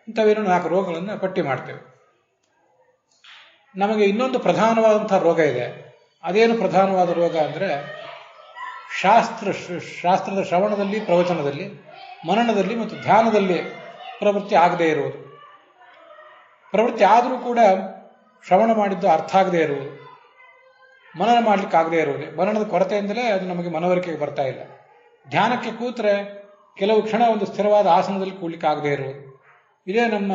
[SPEAKER 1] ಇಂಥವೇನೋ 4 ರೋಗಗಳನ್ನು ಪಟ್ಟಿ ಮಾಡ್ತೇವೆ. ನಮಗೆ ಇನ್ನೊಂದು ಪ್ರಧಾನವಾದಂಥ ರೋಗ ಇದೆ. ಅದೇನು ಪ್ರಧಾನವಾದ ರೋಗ ಅಂದರೆ ಶಾಸ್ತ್ರದ ಶ್ರವಣದಲ್ಲಿ, ಪ್ರವಚನದಲ್ಲಿ, ಮನನದಲ್ಲಿ ಮತ್ತು ಧ್ಯಾನದಲ್ಲಿ ಪ್ರವೃತ್ತಿ ಆಗದೇ ಇರುವುದು. ಪ್ರವೃತ್ತಿ ಆದರೂ ಕೂಡ ಶ್ರವಣ ಮಾಡಿದ್ದು ಅರ್ಥ ಆಗದೇ ಇರುವುದು, ಮನನ ಮಾಡಲಿಕ್ಕೆ ಆಗದೇ ಇರುವುದು. ಮನನದ ಕೊರತೆಯಿಂದಲೇ ಅದು ನಮಗೆ ಮನವರಿಕೆಗೆ ಬರ್ತಾ ಇಲ್ಲ. ಧ್ಯಾನಕ್ಕೆ ಕೂತ್ರೆ ಕೆಲವು ಕ್ಷಣ ಒಂದು ಸ್ಥಿರವಾದ ಆಸನದಲ್ಲಿ ಕೂಡ್ಲಿಕ್ಕೆ ಆಗದೇ ಇರುವುದು. ಇದೇ ನಮ್ಮ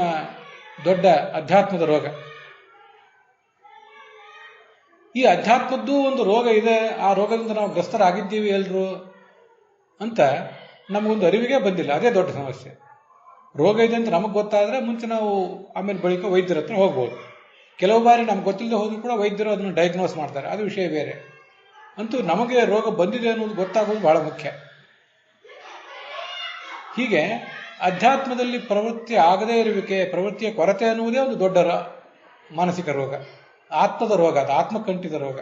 [SPEAKER 1] ದೊಡ್ಡ ಅಧ್ಯಾತ್ಮದ ರೋಗ. ಈ ಅಧ್ಯಾತ್ಮದ್ದು ಒಂದು ರೋಗ ಇದೆ, ಆ ರೋಗದಿಂದ ನಾವು ಗ್ರಸ್ತರಾಗಿದ್ದೀವಿ ಎಲ್ಲರೂ ಅಂತ ನಮಗೊಂದು ಅರಿವಿಗೆ ಬಂದಿಲ್ಲ. ಅದೇ ದೊಡ್ಡ ಸಮಸ್ಯೆ. ರೋಗ ಇದೆ ಅಂತ ನಮಗೆ ಗೊತ್ತಾದರೆ ಮುಂಚೆ ನಾವು ಆಮೇಲೆ ಬಳಿಕ ವೈದ್ಯರ ಹತ್ರ ಹೋಗ್ಬೋದು. ಕೆಲವು ಬಾರಿ ನಮ್ಗೆ ಗೊತ್ತಿಲ್ಲದೆ ಹೋದರೂ ಕೂಡ ವೈದ್ಯರು ಅದನ್ನು ಡಯಾಗ್ನೋಸ್ ಮಾಡ್ತಾರೆ, ಅದು ವಿಷಯ ಬೇರೆ. ಅಂತೂ ನಮಗೆ ರೋಗ ಬಂದಿದೆ ಅನ್ನೋದು ಗೊತ್ತಾಗೋದು ಬಹಳ ಮುಖ್ಯ. ಹೀಗೆ ಅಧ್ಯಾತ್ಮದಲ್ಲಿ ಪ್ರವೃತ್ತಿ ಆಗದೇ ಇರುವಿಕೆ, ಪ್ರವೃತ್ತಿಯ ಕೊರತೆ ಅನ್ನುವುದೇ ಒಂದು ದೊಡ್ಡ ಮಾನಸಿಕ ರೋಗ, ಆತ್ಮದ ರೋಗ. ಅದು ಆತ್ಮಕಂಠಿತ ರೋಗ.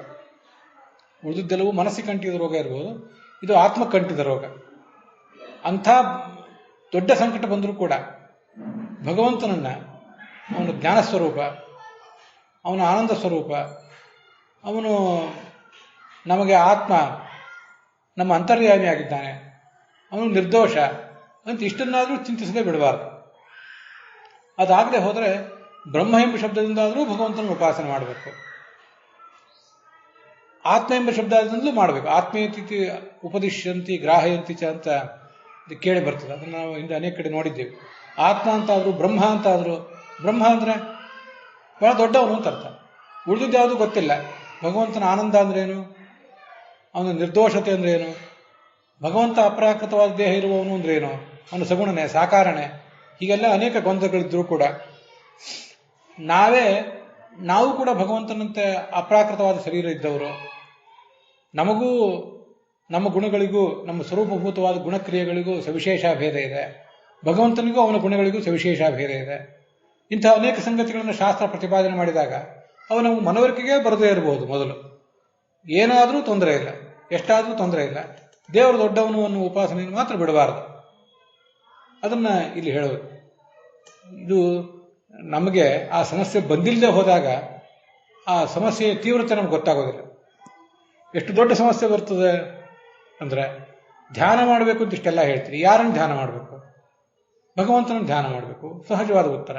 [SPEAKER 1] ಉಳಿದಿದ್ದೆಲ್ಲವೂ ಮನಸ್ಸಿಕಂಠಿತ ರೋಗ ಇರ್ಬೋದು, ಇದು ಆತ್ಮಕಂಠಿತ ರೋಗ. ಅಂಥ ದೊಡ್ಡ ಸಂಕಟ ಬಂದರೂ ಕೂಡ ಭಗವಂತನನ್ನ, ಅವನು ಜ್ಞಾನ ಸ್ವರೂಪ, ಅವನ ಆನಂದ ಸ್ವರೂಪ, ಅವನು ನಮಗೆ ಆತ್ಮ, ನಮ್ಮ ಅಂತರ್ಯಾಮಿಯಾಗಿದ್ದಾನೆ, ಅವನು ನಿರ್ದೋಷ ಅಂತ ಇಷ್ಟನ್ನಾದರೂ ಚಿಂತಿಸದೇ ಬಿಡಬಾರ್ದು. ಅದಾಗದೆ ಹೋದರೆ ಬ್ರಹ್ಮ ಎಂಬ ಶಬ್ದದಿಂದಾದರೂ ಭಗವಂತನ ಉಪಾಸನೆ ಮಾಡಬೇಕು, ಆತ್ಮ ಎಂಬ ಶಬ್ದದಿಂದಲೂ ಮಾಡಬೇಕು. ಆತ್ಮೇತಿ ಉಪದಿಶ್ಯಂತಿ ಗ್ರಾಹಯಂತಿ ಚ ಅಂತ ಕೇಳಿ ಬರ್ತದೆ. ಅದನ್ನು ನಾವು ಹಿಂದೆ ಅನೇಕ ಕಡೆ ನೋಡಿದ್ದೇವೆ. ಆತ್ಮ ಅಂತಾದರೂ, ಬ್ರಹ್ಮ ಅಂತಾದರೂ, ಬ್ರಹ್ಮ ಅಂದರೆ ಬಹಳ ದೊಡ್ಡವನು ಅಂತ ಅರ್ಥ. ಉಳಿದಿದ್ದು ಯಾವುದು ಗೊತ್ತಿಲ್ಲ. ಭಗವಂತನ ಆನಂದ ಅಂದ್ರೇನು, ಅವನ ನಿರ್ದೋಷತೆ ಅಂದ್ರೇನು, ಭಗವಂತ ಅಪ್ರಾಕೃತವಾದ ದೇಹ ಇರುವವನು ಅಂದ್ರೇನು, ಅವನು ಸಗುಣನೆ, ಸಾಕಾರನೆ, ಹೀಗೆಲ್ಲ ಅನೇಕ ಗೊಂದಲಗಳಿದ್ರೂ ಕೂಡ ನಾವು ಕೂಡ ಭಗವಂತನಂತೆ ಅಪ್ರಾಕೃತವಾದ ಶರೀರ ಇದ್ದವರು. ನಮಗೂ ನಮ್ಮ ಗುಣಗಳಿಗೂ, ನಮ್ಮ ಸ್ವರೂಪಭೂತವಾದ ಗುಣಕ್ರಿಯೆಗಳಿಗೂ ಸವಿಶೇಷ ಭೇದ ಇದೆ. ಭಗವಂತನಿಗೂ ಅವನ ಗುಣಗಳಿಗೂ ಸವಿಶೇಷ ಭೇದ ಇದೆ. ಇಂಥ ಅನೇಕ ಸಂಗತಿಗಳನ್ನು ಶಾಸ್ತ್ರ ಪ್ರತಿಪಾದನೆ ಮಾಡಿದಾಗ ಅವು ನಮ್ಮ ಮನವರಿಕೆಗೆ ಬರದೇ ಇರಬಹುದು. ಮೊದಲು ಏನಾದರೂ ತೊಂದರೆ ಇಲ್ಲ, ಎಷ್ಟಾದರೂ ತೊಂದರೆ ಇಲ್ಲ, ದೇವರು ದೊಡ್ಡವನು ಅನ್ನುವ ಉಪಾಸನೆಯನ್ನು ಮಾತ್ರ ಬಿಡಬಾರದು. ಅದನ್ನ ಇಲ್ಲಿ ಹೇಳೋದು. ಇದು ನಮಗೆ ಆ ಸಮಸ್ಯೆ ಬಂದಿಲ್ಲದೆ ಹೋದಾಗ ಆ ಸಮಸ್ಯೆಯ ತೀವ್ರತೆ ನಮ್ಗೆ ಗೊತ್ತಾಗೋದಿಲ್ಲ. ಎಷ್ಟು ದೊಡ್ಡ ಸಮಸ್ಯೆ ಬರ್ತದೆ ಅಂದರೆ, ಧ್ಯಾನ ಮಾಡಬೇಕು ಅಂತ ಇಷ್ಟೆಲ್ಲ ಹೇಳ್ತೀರಿ, ಯಾರನ್ನು ಧ್ಯಾನ ಮಾಡಬೇಕು? ಭಗವಂತನ ಧ್ಯಾನ ಮಾಡಬೇಕು. ಸಹಜವಾದ ಉತ್ತರ.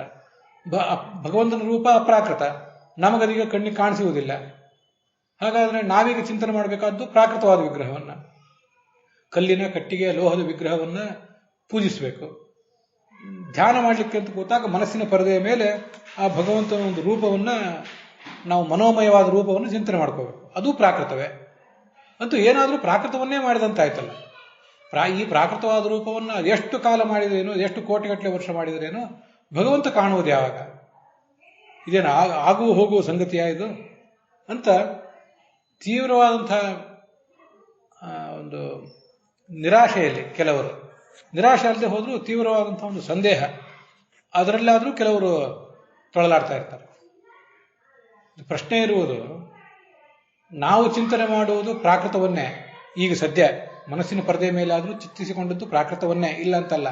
[SPEAKER 1] ಭಗವಂತನ ರೂಪ ಅಪ್ರಾಕೃತ, ನಮಗದೀಗ ಕಣ್ಣಿಗೆ ಕಾಣಿಸುವುದಿಲ್ಲ. ಹಾಗಾದರೆ ನಾವೀಗ ಚಿಂತನೆ ಮಾಡಬೇಕಾದ್ದು ಪ್ರಾಕೃತವಾದ ವಿಗ್ರಹವನ್ನು, ಕಲ್ಲಿನ, ಕಟ್ಟಿಗೆ, ಲೋಹದ ವಿಗ್ರಹವನ್ನು ಪೂಜಿಸಬೇಕು. ಧ್ಯಾನ ಮಾಡಲಿಕ್ಕೆ ಅಂತ ಕೂತಾಗ ಮನಸ್ಸಿನ ಪರದೆಯ ಮೇಲೆ ಆ ಭಗವಂತನ ಒಂದು ರೂಪವನ್ನ ನಾವು ಮನೋಮಯವಾದ ರೂಪವನ್ನು ಚಿಂತನೆ ಮಾಡ್ಕೋಬೇಕು. ಅದು ಪ್ರಾಕೃತವೇ. ಅಂತೂ ಏನಾದರೂ ಪ್ರಾಕೃತವನ್ನೇ ಮಾಡಿದಂತಾಯ್ತಲ್ಲ. ಈ ಪ್ರಾಕೃತವಾದ ರೂಪವನ್ನು ಎಷ್ಟು ಕಾಲ ಮಾಡಿದ್ರೇನು, ಎಷ್ಟು ಕೋಟಿಗಟ್ಟಲೆ ವರ್ಷ ಮಾಡಿದ್ರೇನು ಭಗವಂತ ಕಾಣುವುದು ಯಾವಾಗ? ಇದೇನು ಆಗು ಹೋಗುವ ಸಂಗತಿಯ ಇದು ಅಂತ ತೀವ್ರವಾದಂತಹ ಒಂದು ನಿರಾಶೆಯಲ್ಲಿ ಕೆಲವರು, ನಿರಾಶೆ ಅಲ್ಲದೆ ಹೋದರೂ ತೀವ್ರವಾದಂತಹ ಒಂದು ಸಂದೇಹ, ಅದರಲ್ಲಾದರೂ ಕೆಲವರು ತೊಳಲಾಡ್ತಾ ಇರ್ತಾರೆ. ಪ್ರಶ್ನೆ ಇರುವುದು, ನಾವು ಚಿಂತನೆ ಮಾಡುವುದು ಪ್ರಾಕೃತವನ್ನೇ, ಈಗ ಸದ್ಯ ಮನಸ್ಸಿನ ಪರದೆ ಮೇಲಾದರೂ ಚಿತ್ತಿಸಿಕೊಂಡದ್ದು ಪ್ರಾಕೃತವನ್ನೇ, ಇಲ್ಲ ಅಂತಲ್ಲ.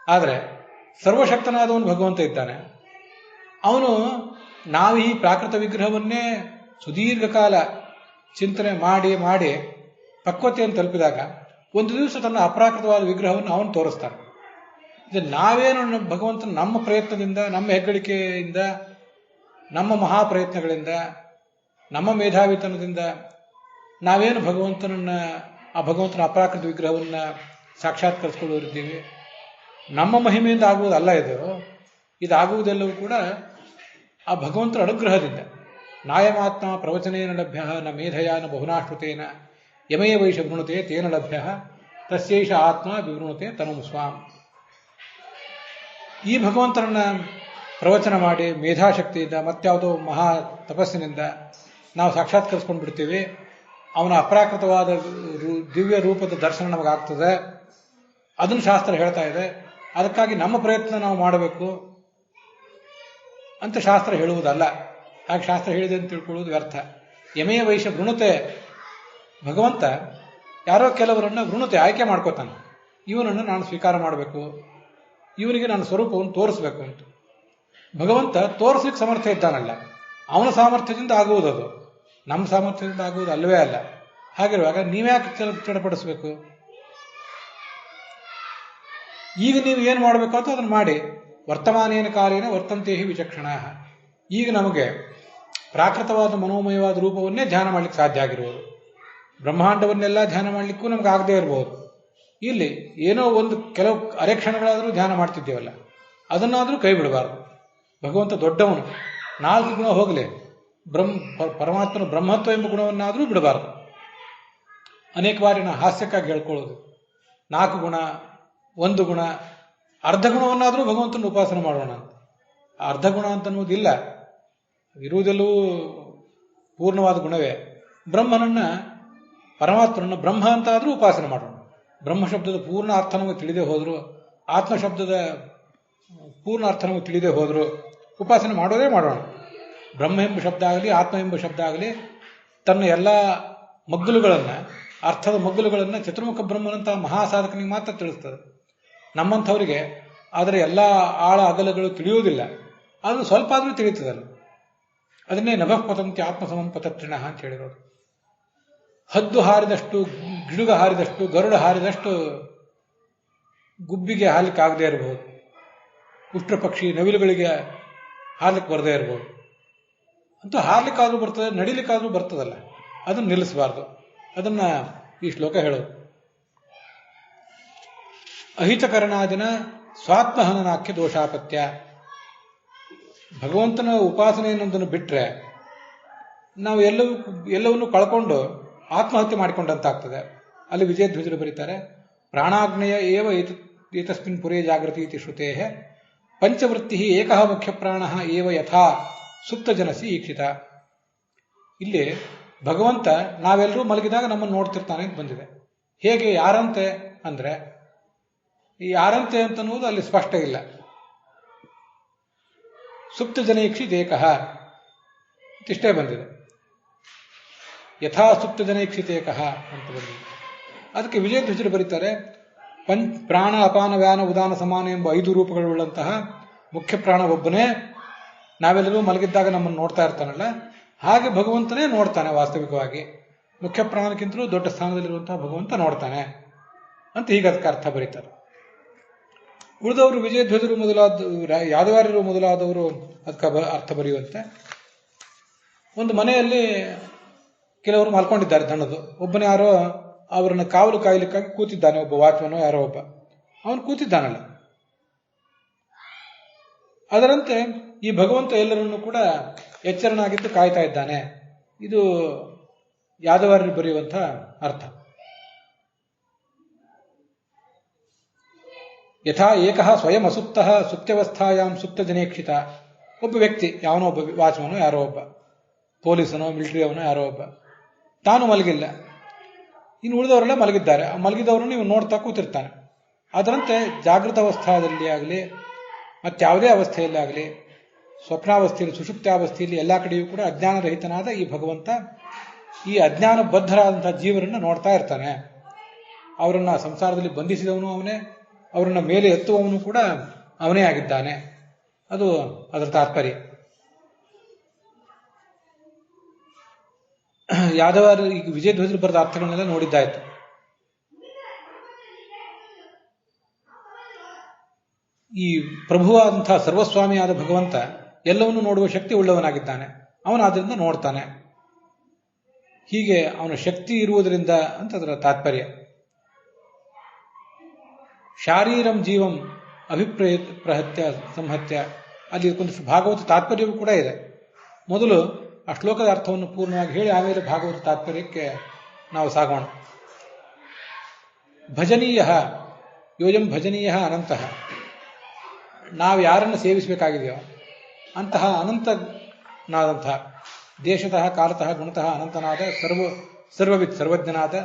[SPEAKER 1] ಆದರೆ ಸರ್ವಶಕ್ತನಾದವನು ಭಗವಂತ ಇದ್ದಾನೆ. ಅವನು ನಾವು ಈ ಪ್ರಾಕೃತ ವಿಗ್ರಹವನ್ನೇ ಸುದೀರ್ಘ ಕಾಲ ಚಿಂತನೆ ಮಾಡಿ ಮಾಡಿ ಪಕ್ವತೆಯನ್ನು ತಲುಪಿದಾಗ ಒಂದು ದಿವಸ ತನ್ನ ಅಪ್ರಾಕೃತವಾದ ವಿಗ್ರಹವನ್ನು ಅವನು ತೋರಿಸ್ತಾನೆ. ನಾವೇನು ಭಗವಂತನ ನಮ್ಮ ಪ್ರಯತ್ನದಿಂದ, ನಮ್ಮ ಹೆಗ್ಗಳಿಕೆಯಿಂದ, ನಮ್ಮ ಮಹಾಪ್ರಯತ್ನಗಳಿಂದ, ನಮ್ಮ ಮೇಧಾವಿತನದಿಂದ ನಾವೇನು ಆ ಭಗವಂತನ ಅಪ್ರಾಕೃತ ವಿಗ್ರಹವನ್ನು ಸಾಕ್ಷಾತ್ಕರಿಸಿಕೊಳ್ಳುತ್ತಿದ್ದೀವಿ. ನಮ್ಮ ಮಹಿಮೆಯಿಂದ ಆಗುವುದಲ್ಲ ಇದಾಗುವುದೆಲ್ಲವೂ ಕೂಡ ಆ ಭಗವಂತನ ಅನುಗ್ರಹದಿಂದ. ನಾಯಮಾತ್ಮ ಪ್ರವಚನೇನ ಲಭ್ಯ ನ ಮೇಧಯ ನ ಬಹುನಾಶ್ರುತೇನ ಯಮಯ ವೈಷ ವೃಣುತೆ ತೇನ ಲಭ್ಯ ತಸ್ಯೈಷ ಆತ್ಮ ವಿವೃಣುತೆ ತನು ಸ್ವಾಂ. ಈ ಭಗವಂತನನ್ನ ಪ್ರವಚನ ಮಾಡಿ ಮೇಧಾಶಕ್ತಿಯಿಂದ ಮತ್ಯಾವುದೋ ಮಹಾ ತಪಸ್ಸಿನಿಂದ ನಾವು ಸಾಕ್ಷಾತ್ಕರಿಸ್ಕೊಂಡು ಬಿಡ್ತೀವಿ. ಅವನ ಅಪ್ರಾಕೃತವಾದ ದಿವ್ಯ ರೂಪದ ದರ್ಶನ ನಮಗಾಗ್ತದೆ. ಅದನ್ನು ಶಾಸ್ತ್ರ ಹೇಳ್ತಾ ಇದೆ. ಅದಕ್ಕಾಗಿ ನಮ್ಮ ಪ್ರಯತ್ನ ನಾವು ಮಾಡಬೇಕು ಅಂತ ಶಾಸ್ತ್ರ ಹೇಳುವುದಲ್ಲ. ಹಾಗೆ ಶಾಸ್ತ್ರ ಹೇಳಿದೆ ಅಂತ ತಿಳ್ಕೊಳ್ಳುವುದು ವ್ಯರ್ಥ. ಯಮೆಯ ವೈಷ ವೃಣುತೆ, ಭಗವಂತ ಯಾರೋ ಕೆಲವರನ್ನ ವೃಣುತೆ ಆಯ್ಕೆ ಮಾಡ್ಕೋತಾನೆ. ಇವನನ್ನು ನಾನು ಸ್ವೀಕಾರ ಮಾಡಬೇಕು, ಇವನಿಗೆ ನನ್ನ ಸ್ವರೂಪವನ್ನು ತೋರಿಸ್ಬೇಕು ಅಂತ. ಭಗವಂತ ತೋರಿಸ್ಲಿಕ್ಕೆ ಸಾಮರ್ಥ್ಯ ಇದ್ದಾನಲ್ಲ, ಅವನ ಸಾಮರ್ಥ್ಯದಿಂದ ಆಗುವುದದು, ನಮ್ಮ ಸಾಮರ್ಥ್ಯದಿಂದ ಆಗುವುದು ಅಲ್ಲವೇ ಅಲ್ಲ. ಹಾಗಿರುವಾಗ ನೀವ್ಯಾಕೆ ಚಡಪಡಿಸ್ಬೇಕು? ಈಗ ನೀವು ಏನು ಮಾಡಬೇಕು ಅಂತ ಅದನ್ನು ಮಾಡಿ. ವರ್ತಮಾನೇನ ಕಾಲೇನ ವರ್ತಂತೆ ಹಿ ವಿಚಕ್ಷಣ. ಈಗ ನಮಗೆ ಪ್ರಾಕೃತವಾದ ಮನೋಮಯವಾದ ರೂಪವನ್ನೇ ಧ್ಯಾನ ಮಾಡಲಿಕ್ಕೆ ಸಾಧ್ಯ ಆಗಿರುವುದು. ಬ್ರಹ್ಮಾಂಡವನ್ನೆಲ್ಲ ಧ್ಯಾನ ಮಾಡಲಿಕ್ಕೂ ನಮ್ಗೆ ಆಗದೇ ಇರಬಹುದು. ಇಲ್ಲಿ ಏನೋ ಒಂದು ಕೆಲವು ಅರೆಕ್ಷಣಗಳಾದರೂ ಧ್ಯಾನ ಮಾಡ್ತಿದ್ದೇವಲ್ಲ, ಅದನ್ನಾದರೂ ಕೈ ಬಿಡಬಾರದು. ಭಗವಂತ ದೊಡ್ಡವನು, 4 ಗುಣ ಹೋಗಲಿ, ಪರಮಾತ್ಮನ ಬ್ರಹ್ಮತ್ವ ಎಂಬ ಗುಣವನ್ನಾದರೂ ಬಿಡಬಾರದು. ಅನೇಕ ಬಾರಿ ನಾವು ಹಾಸ್ಯಕ್ಕಾಗಿ ಹೇಳ್ಕೊಳ್ಳೋದು, 4 ಗುಣ, 1 ಗುಣ, ಅರ್ಧ ಗುಣವನ್ನಾದರೂ ಭಗವಂತನ ಉಪಾಸನೆ ಮಾಡೋಣ ಅಂತ. ಅರ್ಧ ಗುಣ ಅಂತನ್ನುವುದಿಲ್ಲ, ಇರುವುದೆಲ್ಲವೂ ಪೂರ್ಣವಾದ ಗುಣವೇ. ಬ್ರಹ್ಮನನ್ನ, ಪರಮಾತ್ಮನನ್ನ ಬ್ರಹ್ಮ ಅಂತ ಆದರೂ ಉಪಾಸನೆ ಮಾಡೋಣ. ಬ್ರಹ್ಮ ಶಬ್ದದ ಪೂರ್ಣ ಅರ್ಥ ನಮಗೆ ತಿಳಿದೇ ಹೋದ್ರು, ಆತ್ಮ ಶಬ್ದದ ಪೂರ್ಣ ಅರ್ಥ ನಮಗೆ ತಿಳಿದೇ ಹೋದ್ರು ಉಪಾಸನೆ ಮಾಡೋದೇ ಮಾಡೋಣ. ಬ್ರಹ್ಮ ಎಂಬ ಶಬ್ದ ಆಗಲಿ, ಆತ್ಮ ಎಂಬ ಶಬ್ದ ಆಗಲಿ, ತನ್ನ ಎಲ್ಲ ಮಗ್ಗುಲುಗಳನ್ನು, ಅರ್ಥದ ಮಗ್ಗುಲುಗಳನ್ನು ಚತುರ್ಮುಖ ಬ್ರಹ್ಮನಂತಹ ಮಹಾಸಾಧಕನಿಗೆ ಮಾತ್ರ ತಿಳಿಸ್ತದೆ. ನಮ್ಮಂಥವರಿಗೆ ಅದರ ಎಲ್ಲ ಆಳ ಅಗಲಗಳು ತಿಳಿಯುವುದಿಲ್ಲ. ಆದರೂ ಸ್ವಲ್ಪ ಆದರೂ ತಿಳಿಯುತ್ತದಲ್ಲ. ಅದನ್ನೇ ನಭಃ ಪತಂತಿ ಆತ್ಮಸಮಂ ಪತತ್ರಿಣ ಅಂತ ಹೇಳಿರೋದು. ಹದ್ದು ಹಾರಿದಷ್ಟು, ಗಿಡುಗ ಹಾರಿದಷ್ಟು, ಗರುಡ ಹಾರಿದಷ್ಟು ಗುಬ್ಬಿಗೆ ಹಾರ್ಲಿಕ್ಕೆ ಆಗದೆ ಇರಬಹುದು. ಉಷ್ಟ್ರ ಪಕ್ಷಿ ನವಿಲುಗಳಿಗೆ ಹಾರ್ಲಿಕ್ಕೆ ಬರದೇ ಇರಬಹುದು. ಅಂತೂ ಹಾರ್ಲಿಕ್ಕಾದ್ರೂ ಬರ್ತದೆ, ನಡಿಲಿಕ್ಕಾದ್ರೂ ಬರ್ತದಲ್ಲ, ಅದನ್ನು ನಿಲ್ಲಿಸಬಾರ್ದು. ಅದನ್ನ ಈ ಶ್ಲೋಕ ಹೇಳೋದು. ಅಹಿತಕರಣಾದಿನ ಸ್ವಾತ್ಮಹನನಾಖ್ಯ ದೋಷಾಪತ್ಯ. ಭಗವಂತನ ಉಪಾಸನೆ ಅನ್ನೋದನ್ನು ಬಿಟ್ಟರೆ ನಾವು ಎಲ್ಲವನ್ನೂ ಕಳ್ಕೊಂಡು ಆತ್ಮಹತ್ಯೆ ಮಾಡಿಕೊಂಡಂತಾಗ್ತದೆ. ಅಲ್ಲಿ ವಿಜಯಧ್ವಜರು ಬರೀತಾರೆ, ಪ್ರಾಣಾಗ್ನೇಯ ಏವ ಏತಸ್ಮಿನ್ ಪುರೇ ಜಾಗೃತಿ ಇತಿ ಶ್ರುತೇ ಪಂಚವೃತ್ತಿ ಏಕಃ ಮುಖ್ಯ ಪ್ರಾಣ ಏವ ಯಥಾ ಸುಪ್ತ ಜನಸಿ ಈಕ್ಷಿತ. ಇಲ್ಲಿ ಭಗವಂತ ನಾವೆಲ್ಲರೂ ಮಲಗಿದಾಗ ನಮ್ಮನ್ನು ನೋಡ್ತಿರ್ತಾನೆ ಅಂತ ಬಂದಿದೆ. ಹೇಗೆ, ಯಾರಂತೆ ಅಂದ್ರೆ, ಈ ಯಾರಂತೆ ಅಂತನ್ನುವುದು ಅಲ್ಲಿ ಸ್ಪಷ್ಟ ಇಲ್ಲ. ಸುಪ್ತ ಜನೈಕ್ಷಿತ್ ಏಕಃ ಇಷ್ಟೇ ಬಂದಿದೆ. ಯಥಾ ಸುಪ್ತ ಜನೈಕ್ಷಿತ್ ಏಕಃ ಅಂತ ಬಂದಿದೆ. ಅದಕ್ಕೆ ವಿಜಯಧ್ವಜರು ಬರೀತಾರೆ, ಪ್ರಾಣ ಅಪಾನ ವ್ಯಾನ ಉದಾನ ಸಮಾನ ಎಂಬ 5 ರೂಪಗಳುಳ್ಳಂತಹ ಮುಖ್ಯ ಪ್ರಾಣ ಒಬ್ಬನೇ ನಾವೆಲ್ಲರೂ ಮಲಗಿದ್ದಾಗ ನಮ್ಮನ್ನು ನೋಡ್ತಾ ಇರ್ತಾನಲ್ಲ, ಹಾಗೆ ಭಗವಂತನೇ ನೋಡ್ತಾನೆ. ವಾಸ್ತವಿಕವಾಗಿ ಮುಖ್ಯ ಪ್ರಾಣಕ್ಕಿಂತಲೂ ದೊಡ್ಡ ಸ್ಥಾನದಲ್ಲಿರುವಂತಹ ಭಗವಂತ ನೋಡ್ತಾನೆ ಅಂತ ಹೀಗೆ ಅದಕ್ಕೆ ಅರ್ಥ ಬರೀತಾರೆ. ಉಳಿದವರು ವಿಜಯಧ್ವಜರು ಯಾದವಾರ್ಯರು ಮೊದಲಾದವರು ಅದಕ್ಕೆ ಅರ್ಥ ಬರೆಯುವಂತೆ. ಒಂದು ಮನೆಯಲ್ಲಿ ಕೆಲವರು ಮಲ್ಕೊಂಡಿದ್ದಾರೆ ದಣದು. ಒಬ್ಬನೇ ಯಾರೋ ಅವರನ್ನು ಕಾವಲು ಕಾಯಲಿಕ್ಕಾಗಿ ಕೂತಿದ್ದಾನೆ, ಒಬ್ಬ ವಾಚ್ಮನೋ ಯಾರೋ ಒಬ್ಬ. ಅವನು ಕೂತಿದ್ದಾನಲ್ಲ, ಅದರಂತೆ ಈ ಭಗವಂತ ಎಲ್ಲರನ್ನೂ ಕೂಡ ಎಚ್ಚರನಾಗಿದ್ದು ಕಾಯ್ತಾ ಇದ್ದಾನೆ. ಇದು ಯಾದವಾರರು ಬರೆಯುವಂಥ ಅರ್ಥ. ಯಥಾ ಏಕಃ ಸ್ವಯಂ ಅಸುಪ್ತಃ ಸುಪ್ತ್ಯವಸ್ಥಾಯಾಂ ಸುಪ್ತ ಜನೇಕ್ಷಿತ. ಒಬ್ಬ ವ್ಯಕ್ತಿ, ಯಾವನೋ ಒಬ್ಬ ವಾಚ್ಮನೋ ಯಾರೋ ಒಬ್ಬ, ಪೊಲೀಸನೋ ಮಿಲಿಟರಿ ಅವನೋ ಯಾರೋ ಒಬ್ಬ, ತಾನು ಮಲಗಿಲ್ಲ, ಇನ್ನು ಉಳಿದವರೆಲ್ಲ ಮಲಗಿದ್ದಾರೆ. ಆ ಮಲಗಿದವರನ್ನು ನೀವು ನೋಡ್ತಾ ಕೂತಿರ್ತಾನೆ. ಅದರಂತೆ ಜಾಗೃತ ಅವಸ್ಥಾದಲ್ಲಿ ಆಗಲಿ ಮತ್ತಾವುದೇ ಅವಸ್ಥೆಯಲ್ಲಿ ಆಗಲಿ, ಸ್ವಪ್ನಾವಸ್ಥೆಯಲ್ಲಿ ಸುಷುಪ್ತಾವಸ್ಥೆಯಲ್ಲಿ ಎಲ್ಲ ಕಡೆಯೂ ಕೂಡ ಅಜ್ಞಾನರಹಿತನಾದ ಈ ಭಗವಂತ ಈ ಅಜ್ಞಾನ ಬದ್ಧರಾದಂತಹ ಜೀವರನ್ನು ನೋಡ್ತಾ ಇರ್ತಾನೆ. ಅವರನ್ನ ಸಂಸಾರದಲ್ಲಿ ಬಂಧಿಸಿದವನು ಅವನೇ, ಅವರನ್ನ ಮೇಲೆ ಎತ್ತುವವನು ಕೂಡ ಅವನೇ ಆಗಿದ್ದಾನೆ. ಅದು ಅದರ ತಾತ್ಪರ್ಯ. ಯಾದವಾರ ಈಗ ವಿಜಯಧ್ವಜರು ಬರೆದ ಅರ್ಥಗಳನ್ನೆಲ್ಲ ನೋಡಿದ್ದಾಯ್ತು. ಈ ಪ್ರಭುವಾದಂತಹ ಸರ್ವಸ್ವಾಮಿಯಾದ ಭಗವಂತ ಎಲ್ಲವನ್ನೂ ನೋಡುವ ಶಕ್ತಿ ಉಳ್ಳವನಾಗಿದ್ದಾನೆ. ಅವನಾದ್ರಿಂದ ನೋಡ್ತಾನೆ. ಹೀಗೆ ಅವನ ಶಕ್ತಿ ಇರುವುದರಿಂದ ಅಂತ ಅದರ ತಾತ್ಪರ್ಯ. ಶಾರೀರಂ ಜೀವಂ ಪ್ರಹತ್ಯ ಸಂಹತ್ಯ, ಅಲ್ಲಿ ಒಂದಿಷ್ಟು ಭಾಗವತ ತಾತ್ಪರ್ಯವೂ ಕೂಡ ಇದೆ. ಮೊದಲು ಆ ಶ್ಲೋಕದ ಅರ್ಥವನ್ನು ಪೂರ್ಣವಾಗಿ ಹೇಳಿ ಆಮೇಲೆ ಭಾಗವತ ತಾತ್ಪರ್ಯಕ್ಕೆ ನಾವು ಸಾಗೋಣ. ಭಜನೀಯ ಯೋಜಂ ಭಜನೀಯ ಅನಂತಃ. ನಾವು ಯಾರನ್ನು ಸೇವಿಸಬೇಕಾಗಿದೆಯೋ ಅಂತಹ ಅನಂತನಾದಂತಹ, ದೇಶತಃ ಕಾಲತಃ ಗುಣತಃ ಅನಂತನಾದ, ಸರ್ವವಿತ್ ಸರ್ವಜ್ಞನಾದ,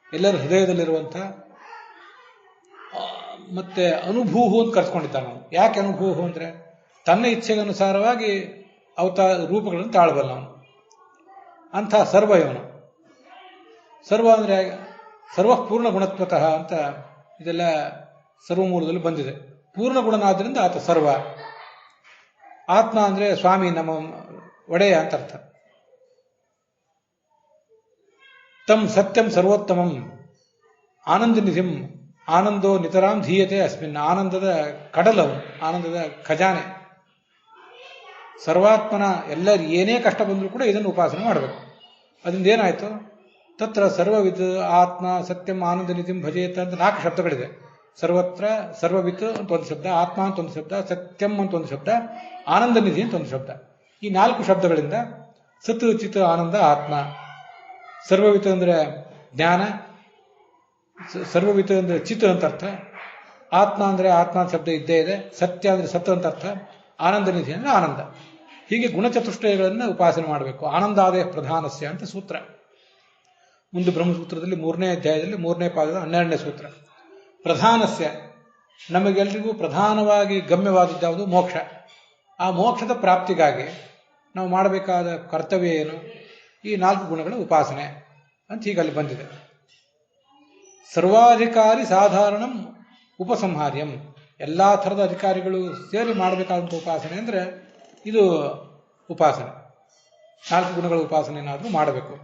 [SPEAKER 1] ಎಲ್ಲರ ಹೃದಯದಲ್ಲಿರುವಂಥ, ಮತ್ತೆ ಅನುಭೂಹು ಅಂತ ಕರ್ಸ್ಕೊಂಡಿದ್ದಾನೆ ಅವನು. ಯಾಕೆ ಅನುಭೂಹು ಅಂದ್ರೆ ತನ್ನ ಇಚ್ಛೆಗನುಸಾರವಾಗಿ ರೂಪಗಳನ್ನು ತಾಳಬಲ್ಲ ಅವನು. ಅಂಥ ಸರ್ವ ಇವನು. ಸರ್ವ ಅಂದ್ರೆ ಸರ್ವ ಪೂರ್ಣ ಗುಣತ್ವತಃ ಅಂತ ಇದೆಲ್ಲ ಸರ್ವಮೂಲದಲ್ಲಿ ಬಂದಿದೆ. ಪೂರ್ಣ ಗುಣನಾದ್ರಿಂದ ಆತ ಸರ್ವ. ಆತ್ಮ ಅಂದ್ರೆ ಸ್ವಾಮಿ, ನಮ್ಮ ಒಡೆಯ ಅಂತ ಅರ್ಥ. ತಮ್ ಸತ್ಯಂ ಸರ್ವೋತ್ತಮಂ ಆನಂದ ನಿಧಿಂ ಆನಂದೋ ನಿತರಾಂ ಧೀಯತೆ ಅಸ್ಮಿನ್. ಆನಂದದ ಕಡಲವನು, ಆನಂದದ ಖಜಾನೆ. ಸರ್ವಾತ್ಮನ ಎಲ್ಲರೂ ಏನೇ ಕಷ್ಟ ಬಂದರೂ ಕೂಡ ಇದನ್ನು ಉಪಾಸನೆ ಮಾಡಬೇಕು. ಅದರಿಂದ ಏನಾಯ್ತು? ತತ್ರ ಸರ್ವವಿತ್ ಆತ್ಮ ಸತ್ಯಂ ಆನಂದ ನಿಧಿಂ ಭಜೇತ ಅಂತ 4 ಶಬ್ದಗಳಿದೆ. ಸರ್ವತ್ರ ಸರ್ವವಿತ್ ಅಂತ ಒಂದು ಶಬ್ದ, ಆತ್ಮ ಅಂತ ಒಂದು ಶಬ್ದ, ಸತ್ಯಂ ಅಂತ ಒಂದು ಶಬ್ದ, ಆನಂದ ನಿಧಿ ಅಂತ ಒಂದು ಶಬ್ದ. ಈ 4 ಶಬ್ದಗಳಿಂದ ಸತ್ ಚಿತ್ ಆನಂದ ಆತ್ಮ. ಸರ್ವವಿತ್ ಅಂದ್ರೆ ಜ್ಞಾನ, ಸರ್ವವಿತ್ ಅಂದ್ರೆ ಚಿತ್ ಅಂತ ಅರ್ಥ, ಆತ್ಮ ಅಂದ್ರೆ ಆತ್ಮ ಅಂತ ಶಬ್ದ ಇದ್ದೇ ಇದೆ, ಸತ್ಯ ಅಂದ್ರೆ ಸತ್ ಅಂತ ಅರ್ಥ, ಆನಂದ ನಿಧಿ ಅಂದ್ರೆ ಆನಂದ. ಹೀಗೆ ಗುಣಚತುಷ್ಟಯಗಳನ್ನು ಉಪಾಸನೆ ಮಾಡಬೇಕು. ಆನಂದಾದಯ ಪ್ರಧಾನಸ್ಯ ಅಂತ ಸೂತ್ರ. ಮುಂದೆ ಬ್ರಹ್ಮಸೂತ್ರದಲ್ಲಿ 3ನೇ ಅಧ್ಯಾಯದಲ್ಲಿ 3ನೇ ಪಾದದ 12ನೇ ಸೂತ್ರ. ಪ್ರಧಾನಸ್ಯ, ನಮಗೆಲ್ಲರಿಗೂ ಪ್ರಧಾನವಾಗಿ ಗಮ್ಯವಾದದ್ದು ಮೋಕ್ಷ. ಆ ಮೋಕ್ಷದ ಪ್ರಾಪ್ತಿಗಾಗಿ ನಾವು ಮಾಡಬೇಕಾದ ಕರ್ತವ್ಯ ಏನು? ಈ 4 ಗುಣಗಳ ಉಪಾಸನೆ ಅಂತ ಹೀಗಲ್ಲಿ ಬಂದಿದೆ. ಸರ್ವಾಧಿಕಾರಿ ಸಾಧಾರಣಂ ಉಪಸಂಹಾರ್ಯಂ. ಎಲ್ಲಾ ಥರದ ಅಧಿಕಾರಿಗಳು ಸೇರಿ ಮಾಡಬೇಕಾದಂಥ ಉಪಾಸನೆ ಅಂದ್ರೆ ಇದು ಉಪಾಸನೆ. 4 ಗುಣಗಳ ಉಪಾಸನೆ ಏನಾದರೂ ಮಾಡಬೇಕು.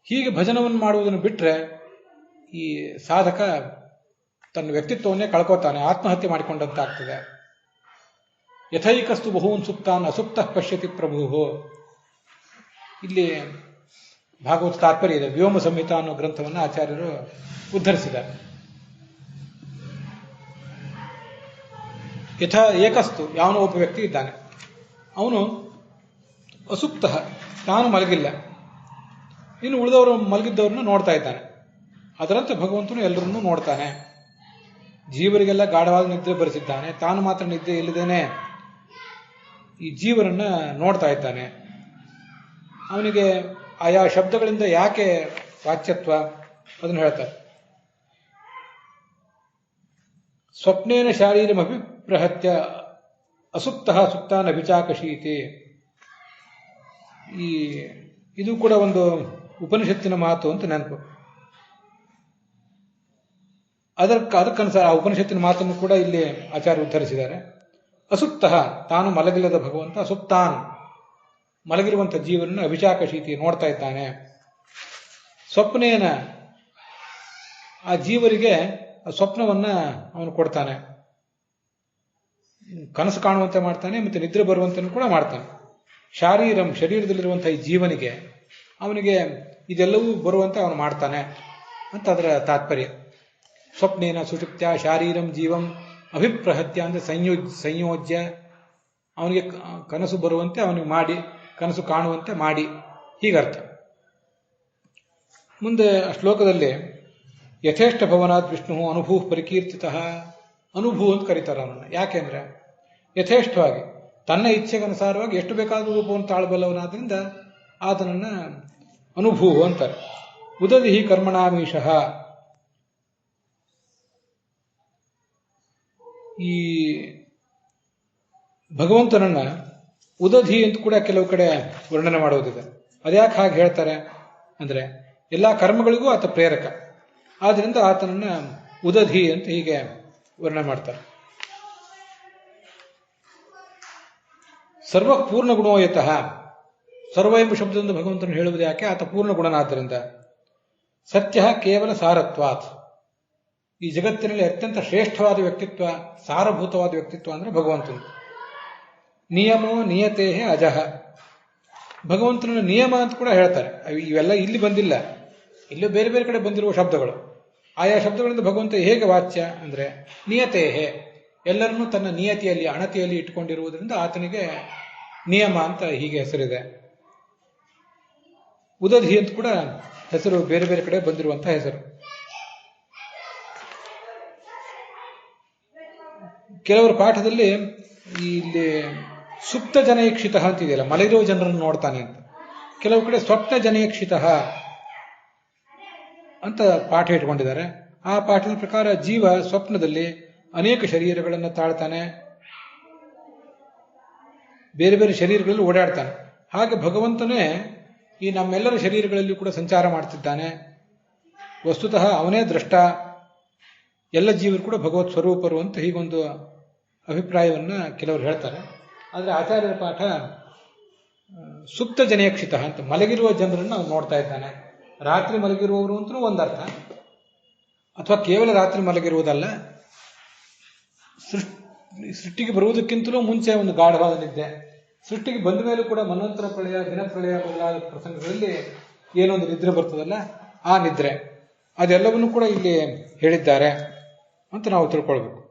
[SPEAKER 1] ಹೀಗೆ ಭಜನವನ್ನು ಮಾಡುವುದನ್ನು ಬಿಟ್ಟರೆ ಈ ಸಾಧಕ ತನ್ನ ವ್ಯಕ್ತಿತ್ವವನ್ನೇ ಕಳ್ಕೋತಾನೆ, ಆತ್ಮಹತ್ಯೆ ಮಾಡಿಕೊಂಡಂತಾಗ್ತದೆ. ಯಥೈಕಸ್ತು ಬಹೂನ್ ಸುಪ್ತಾನ್ ಅಸುಪ್ತಃ ಪಶ್ಯತಿ ಪ್ರಭು. ಇಲ್ಲಿ ಭಾಗವತ ತಾತ್ಪರ್ಯ ಇದೆ. ವ್ಯೋಮ ಸಂಹಿತ ಅನ್ನೋ ಗ್ರಂಥವನ್ನು ಆಚಾರ್ಯರು ಉದ್ಧರಿಸಿದ್ದಾರೆ. ಯಥಾ ಏಕಸ್ತು, ಯಾವನೋ ಒಬ್ಬ ವ್ಯಕ್ತಿ ಇದ್ದಾನೆ, ಅವನು ಅಸುಪ್ತಃ, ತಾನು ಮಲಗಿಲ್ಲ, ಇನ್ನು ಉಳಿದವರು ಮಲಗಿದ್ದವ್ರನ್ನ ನೋಡ್ತಾ ಇದ್ದಾನೆ. ಅದರಂತೆ ಭಗವಂತನು ಎಲ್ಲರನ್ನೂ ನೋಡ್ತಾನೆ. ಜೀವರಿಗೆಲ್ಲ ಗಾಢವಾದ ನಿದ್ರೆ ಬರೆಸಿದ್ದಾನೆ, ತಾನು ಮಾತ್ರ ನಿದ್ದೆ ಇಲ್ಲದೇನೆ ಈ ಜೀವರನ್ನ ನೋಡ್ತಾ ಇದ್ದಾನೆ. ಅವನಿಗೆ ಆಯಾ ಶಬ್ದಗಳಿಂದ ಯಾಕೆ ವಾಚ್ಯತ್ವ ಅದನ್ನು ಹೇಳ್ತಾರೆ. ಸ್ವಪ್ನೇನ ಶಾರೀರಮಭಿಪ್ರಹತ್ಯ ಅಸುಪ್ತಃ ಸುಪ್ತಾನ್ ಅಭಿಚಾಕಶೀತಿ. ಇದು ಕೂಡ ಒಂದು ಉಪನಿಷತ್ತಿನ ಮಾತು ಅಂತ ನೆನಪು. ಅದಕ್ಕನುಸಾರ ಆ ಉಪನಿಷತ್ತಿನ ಮಾತನ್ನು ಕೂಡ ಇಲ್ಲಿ ಆಚಾರ್ಯ ಉದ್ಧರಿಸಿದ್ದಾರೆ. ಅಸುಪ್ತಃ, ತಾನು ಮಲಗಿಲ್ಲದ ಭಗವಂತ, ಅಸುಪ್ತಾನ್ ಮಲಗಿರುವಂಥ ಜೀವನನ್ನು ಅಭಿಚಾಕಶೀತಿ ನೋಡ್ತಾ ಇದ್ದಾನೆ. ಸ್ವಪ್ನೇನ, ಆ ಜೀವರಿಗೆ ಸ್ವಪ್ನವನ್ನ ಅವನು ಕೊಡ್ತಾನೆ, ಕನಸು ಕಾಣುವಂತೆ ಮಾಡ್ತಾನೆ, ಮತ್ತೆ ನಿದ್ರೆ ಬರುವಂತೆ ಕೂಡ ಮಾಡ್ತಾನೆ. ಶಾರೀರಂ, ಶರೀರದಲ್ಲಿರುವಂತಹ ಈ ಜೀವನಿಗೆ ಅವನಿಗೆ ಇದೆಲ್ಲವೂ ಬರುವಂತೆ ಅವನು ಮಾಡ್ತಾನೆ ಅಂತ ಅದರ ತಾತ್ಪರ್ಯ. ಸ್ವಪ್ನೇನ ಸುಷುಪ್ತ್ಯ ಶಾರೀರಂ ಜೀವಂ ಅಭಿಪ್ರಹತ್ಯ ಅಂದರೆ ಸಂಯೋಜ್ಯ, ಅವನಿಗೆ ಕನಸು ಬರುವಂತೆ ಅವನಿಗೆ ಮಾಡಿ, ಕನಸು ಕಾಣುವಂತೆ ಮಾಡಿ, ಹೀಗರ್ಥ. ಮುಂದೆ ಆ ಶ್ಲೋಕದಲ್ಲಿ ಯಥೇಷ್ಟ ಭವನಾತ್ ವಿಷ್ಣು ಅನುಭೂ ಪರಿಕೀರ್ತಿತ, ಅನುಭೂ ಅಂತ ಕರೀತಾರೆ ಅವನನ್ನು. ಯಾಕೆಂದ್ರೆ ಯಥೇಷ್ಟವಾಗಿ ತನ್ನ ಇಚ್ಛೆಗನುಸಾರವಾಗಿ ಎಷ್ಟು ಬೇಕಾದರೂ ರೂಪವನ್ನು ತಾಳಬಲ್ಲವನಾದ್ರಿಂದ ಆತನನ್ನ ಅನುಭೂ ಅಂತಾರೆ. ಉದದಿ ಕರ್ಮಣಾಮೀಶಃ, ಈ ಭಗವಂತನನ್ನ ಉದಧಿ ಅಂತ ಕೂಡ ಕೆಲವು ಕಡೆ ವರ್ಣನೆ ಮಾಡುವುದಿದೆ. ಅದ್ಯಾಕೆ ಹಾಗೆ ಹೇಳ್ತಾರೆ ಅಂದ್ರೆ ಎಲ್ಲಾ ಕರ್ಮಗಳಿಗೂ ಆತ ಪ್ರೇರಕ, ಆದ್ರಿಂದ ಆತನನ್ನ ಉದಧಿ ಅಂತ ಹೀಗೆ ವರ್ಣನೆ ಮಾಡ್ತಾರೆ. ಸರ್ವ ಪೂರ್ಣ ಗುಣೋಯತಃ, ಸರ್ವ ಎಂಬ ಶಬ್ದದಿಂದ ಭಗವಂತನ ಹೇಳುವುದು ಯಾಕೆ? ಆತ ಪೂರ್ಣ ಗುಣನಾದ್ದರಿಂದ. ಸತ್ಯ ಕೇವಲ ಸಾರತ್ವಾತ್, ಈ ಜಗತ್ತಿನಲ್ಲಿ ಅತ್ಯಂತ ಶ್ರೇಷ್ಠವಾದ ವ್ಯಕ್ತಿತ್ವ, ಸಾರಭೂತವಾದ ವ್ಯಕ್ತಿತ್ವ ಅಂದ್ರೆ ಭಗವಂತನು. ನಿಯಮೋ ನಿಯತೇ ಅಜಃ, ಭಗವಂತನ ನಿಯಮ ಅಂತ ಕೂಡ ಹೇಳ್ತಾರೆ. ಇವೆಲ್ಲ ಇಲ್ಲಿ ಬಂದಿಲ್ಲ, ಇಲ್ಲೂ ಬೇರೆ ಬೇರೆ ಕಡೆ ಬಂದಿರುವ ಶಬ್ದಗಳು. ಆಯಾ ಶಬ್ದಗಳಿಂದ ಭಗವಂತ ಹೇಗೆ ವಾಚ್ಯ ಅಂದ್ರೆ ನಿಯತೇಹೆ, ಎಲ್ಲರನ್ನೂ ತನ್ನ ನಿಯತಿಯಲ್ಲಿ ಅಣತಿಯಲ್ಲಿ ಇಟ್ಟುಕೊಂಡಿರುವುದರಿಂದ ಆತನಿಗೆ ನಿಯಮ ಅಂತ ಹೀಗೆ ಹೆಸರಿದೆ. ಉದಧಿ ಅಂತ ಕೂಡ ಹೆಸರು ಬೇರೆ ಬೇರೆ ಕಡೆ ಬಂದಿರುವಂತಹ ಹೆಸರು. ಕೆಲವರ ಪಾಠದಲ್ಲಿ ಇಲ್ಲಿ ಸುಪ್ತ ಜನಯಕ್ಷಿತ ಅಂತಿದೆಯಲ್ಲ, ಮಲಗಿರುವ ಜನರನ್ನು ನೋಡ್ತಾನೆ ಅಂತ. ಕೆಲವು ಕಡೆ ಸ್ವಪ್ನ ಜನಯಕ್ಷಿತ ಅಂತ ಪಾಠ ಇಟ್ಕೊಂಡಿದ್ದಾರೆ. ಆ ಪಾಠದ ಪ್ರಕಾರ ಜೀವ ಸ್ವಪ್ನದಲ್ಲಿ ಅನೇಕ ಶರೀರಗಳನ್ನು ತಾಳ್ತಾನೆ, ಬೇರೆ ಬೇರೆ ಶರೀರಗಳಲ್ಲಿ ಓಡಾಡ್ತಾನೆ. ಹಾಗೆ ಭಗವಂತನೇ ಈ ನಮ್ಮೆಲ್ಲರ ಶರೀರಗಳಲ್ಲಿ ಕೂಡ ಸಂಚಾರ ಮಾಡ್ತಿದ್ದಾನೆ. ವಸ್ತುತಃ ಅವನೇ ದ್ರಷ್ಟ, ಎಲ್ಲ ಜೀವರು ಕೂಡ ಭಗವತ್ ಸ್ವರೂಪರು ಅಂತ ಹೀಗೊಂದು ಅಭಿಪ್ರಾಯವನ್ನ ಕೆಲವರು ಹೇಳ್ತಾರೆ. ಆದರೆ ಆಚಾರ್ಯರ ಪಾಠ ಸುಪ್ತ ಜನಯಕ್ಷಿತ ಅಂತ, ಮಲಗಿರುವ ಜನರನ್ನು ಅವನು ನೋಡ್ತಾ ಇದ್ದಾನೆ. ರಾತ್ರಿ ಮಲಗಿರುವವರು ಅಂತಲೂ ಒಂದರ್ಥ, ಅಥವಾ ಕೇವಲ ರಾತ್ರಿ ಮಲಗಿರುವುದಲ್ಲ, ಸೃಷ್ಟಿಗೆ ಬರುವುದಕ್ಕಿಂತಲೂ ಮುಂಚೆ ಒಂದು ಗಾಢವಾದ ನಿದ್ದೆ, ಸೃಷ್ಟಿಗೆ ಬಂದ ಮೇಲೂ ಕೂಡ ಮನ್ವಂತರ ಪ್ರಳಯ, ದಿನ ಪ್ರಳಯ ಮೊದಲಾದ ಪ್ರಸಂಗಗಳಲ್ಲಿ ಏನೊಂದು ನಿದ್ರೆ ಬರ್ತದಲ್ಲ, ಆ ನಿದ್ರೆ, ಅದೆಲ್ಲವನ್ನೂ ಕೂಡ ಇಲ್ಲಿ ಹೇಳಿದ್ದಾರೆ ಅಂತ ನಾವು ತಿಳ್ಕೊಳ್ಬೇಕು.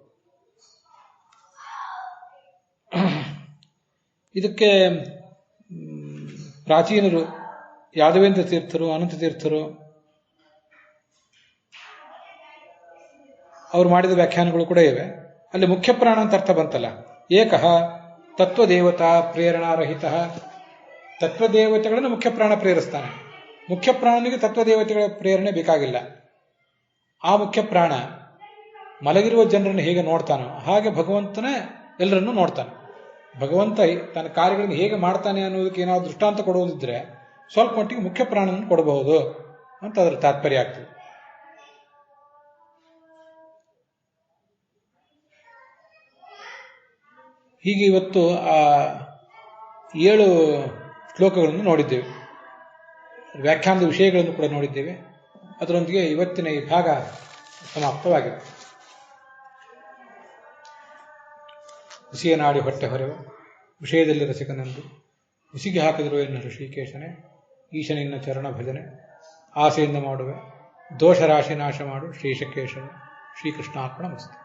[SPEAKER 1] ಇದಕ್ಕೆ ಪ್ರಾಚೀನರು ಯಾದವೇಂದ್ರ ತೀರ್ಥರು, ಅನಂತ ತೀರ್ಥರು ಅವರು ಮಾಡಿದ ವ್ಯಾಖ್ಯಾನಗಳು ಕೂಡ ಇವೆ. ಅಲ್ಲಿ ಮುಖ್ಯ ಪ್ರಾಣ ಅಂತ ಅರ್ಥ ಬಂತಲ್ಲ, ಏಕಃ ತತ್ವದೇವತಾ ಪ್ರೇರಣಾರಹಿತ, ತತ್ವದೇವತೆಗಳನ್ನು ಮುಖ್ಯ ಪ್ರಾಣ ಪ್ರೇರಿಸ್ತಾನೆ. ಮುಖ್ಯ ಪ್ರಾಣನಿಗೆ ತತ್ವದೇವತೆಗಳ ಪ್ರೇರಣೆ ಬೇಕಾಗಿಲ್ಲ. ಆ ಮುಖ್ಯ ಪ್ರಾಣ ಮಲಗಿರುವ ಜನರನ್ನು ಹೇಗೆ ನೋಡ್ತಾನೋ ಹಾಗೆ ಭಗವಂತನೇ ಎಲ್ಲರನ್ನೂ ನೋಡ್ತಾನೆ. ಭಗವಂತ ತನ್ನ ಕಾರ್ಯಗಳನ್ನು ಹೇಗೆ ಮಾಡ್ತಾನೆ ಅನ್ನೋದಕ್ಕೆ ಏನಾದ್ರು ದೃಷ್ಟಾಂತ ಕೊಡುವುದಿದ್ರೆ ಸ್ವಲ್ಪ ಮಟ್ಟಿಗೆ ಮುಖ್ಯ ಪ್ರಾಣವನ್ನು ಕೊಡಬಹುದು ಅಂತ ಅದರ ತಾತ್ಪರ್ಯ ಆಗ್ತದೆ. ಹೀಗೆ ಇವತ್ತು ಆ 7 ಶ್ಲೋಕಗಳನ್ನು ನೋಡಿದ್ದೇವೆ, ವ್ಯಾಖ್ಯಾನದ ವಿಷಯಗಳನ್ನು ಕೂಡ ನೋಡಿದ್ದೇವೆ. ಅದರೊಂದಿಗೆ ಇವತ್ತಿನ ಈ ಭಾಗ ಸಮಾಪ್ತವಾಗಿದೆ. ಹುಸಿಯ ನಾಡಿ ಹೊಟ್ಟೆ ಹೊರೆವ ವಿಷಯದಲ್ಲಿ ರಸಿಕನೆಂದು ಹುಸಿಗೆ ಹಾಕಿದರು ಎನ್ನ ಋಷಿಕೇಶನೇ, ಈಶನಿನ್ನ ಚರಣ ಭಜನೆ ಆಸೆಯಿಂದ ಮಾಡುವೆ, ದೋಷ ರಾಶಿ ನಾಶ ಮಾಡು ಶ್ರೀಶಕೇಶವ. ಶ್ರೀಕೃಷ್ಣಾರ್ಪಣ ಮಸ್ತು.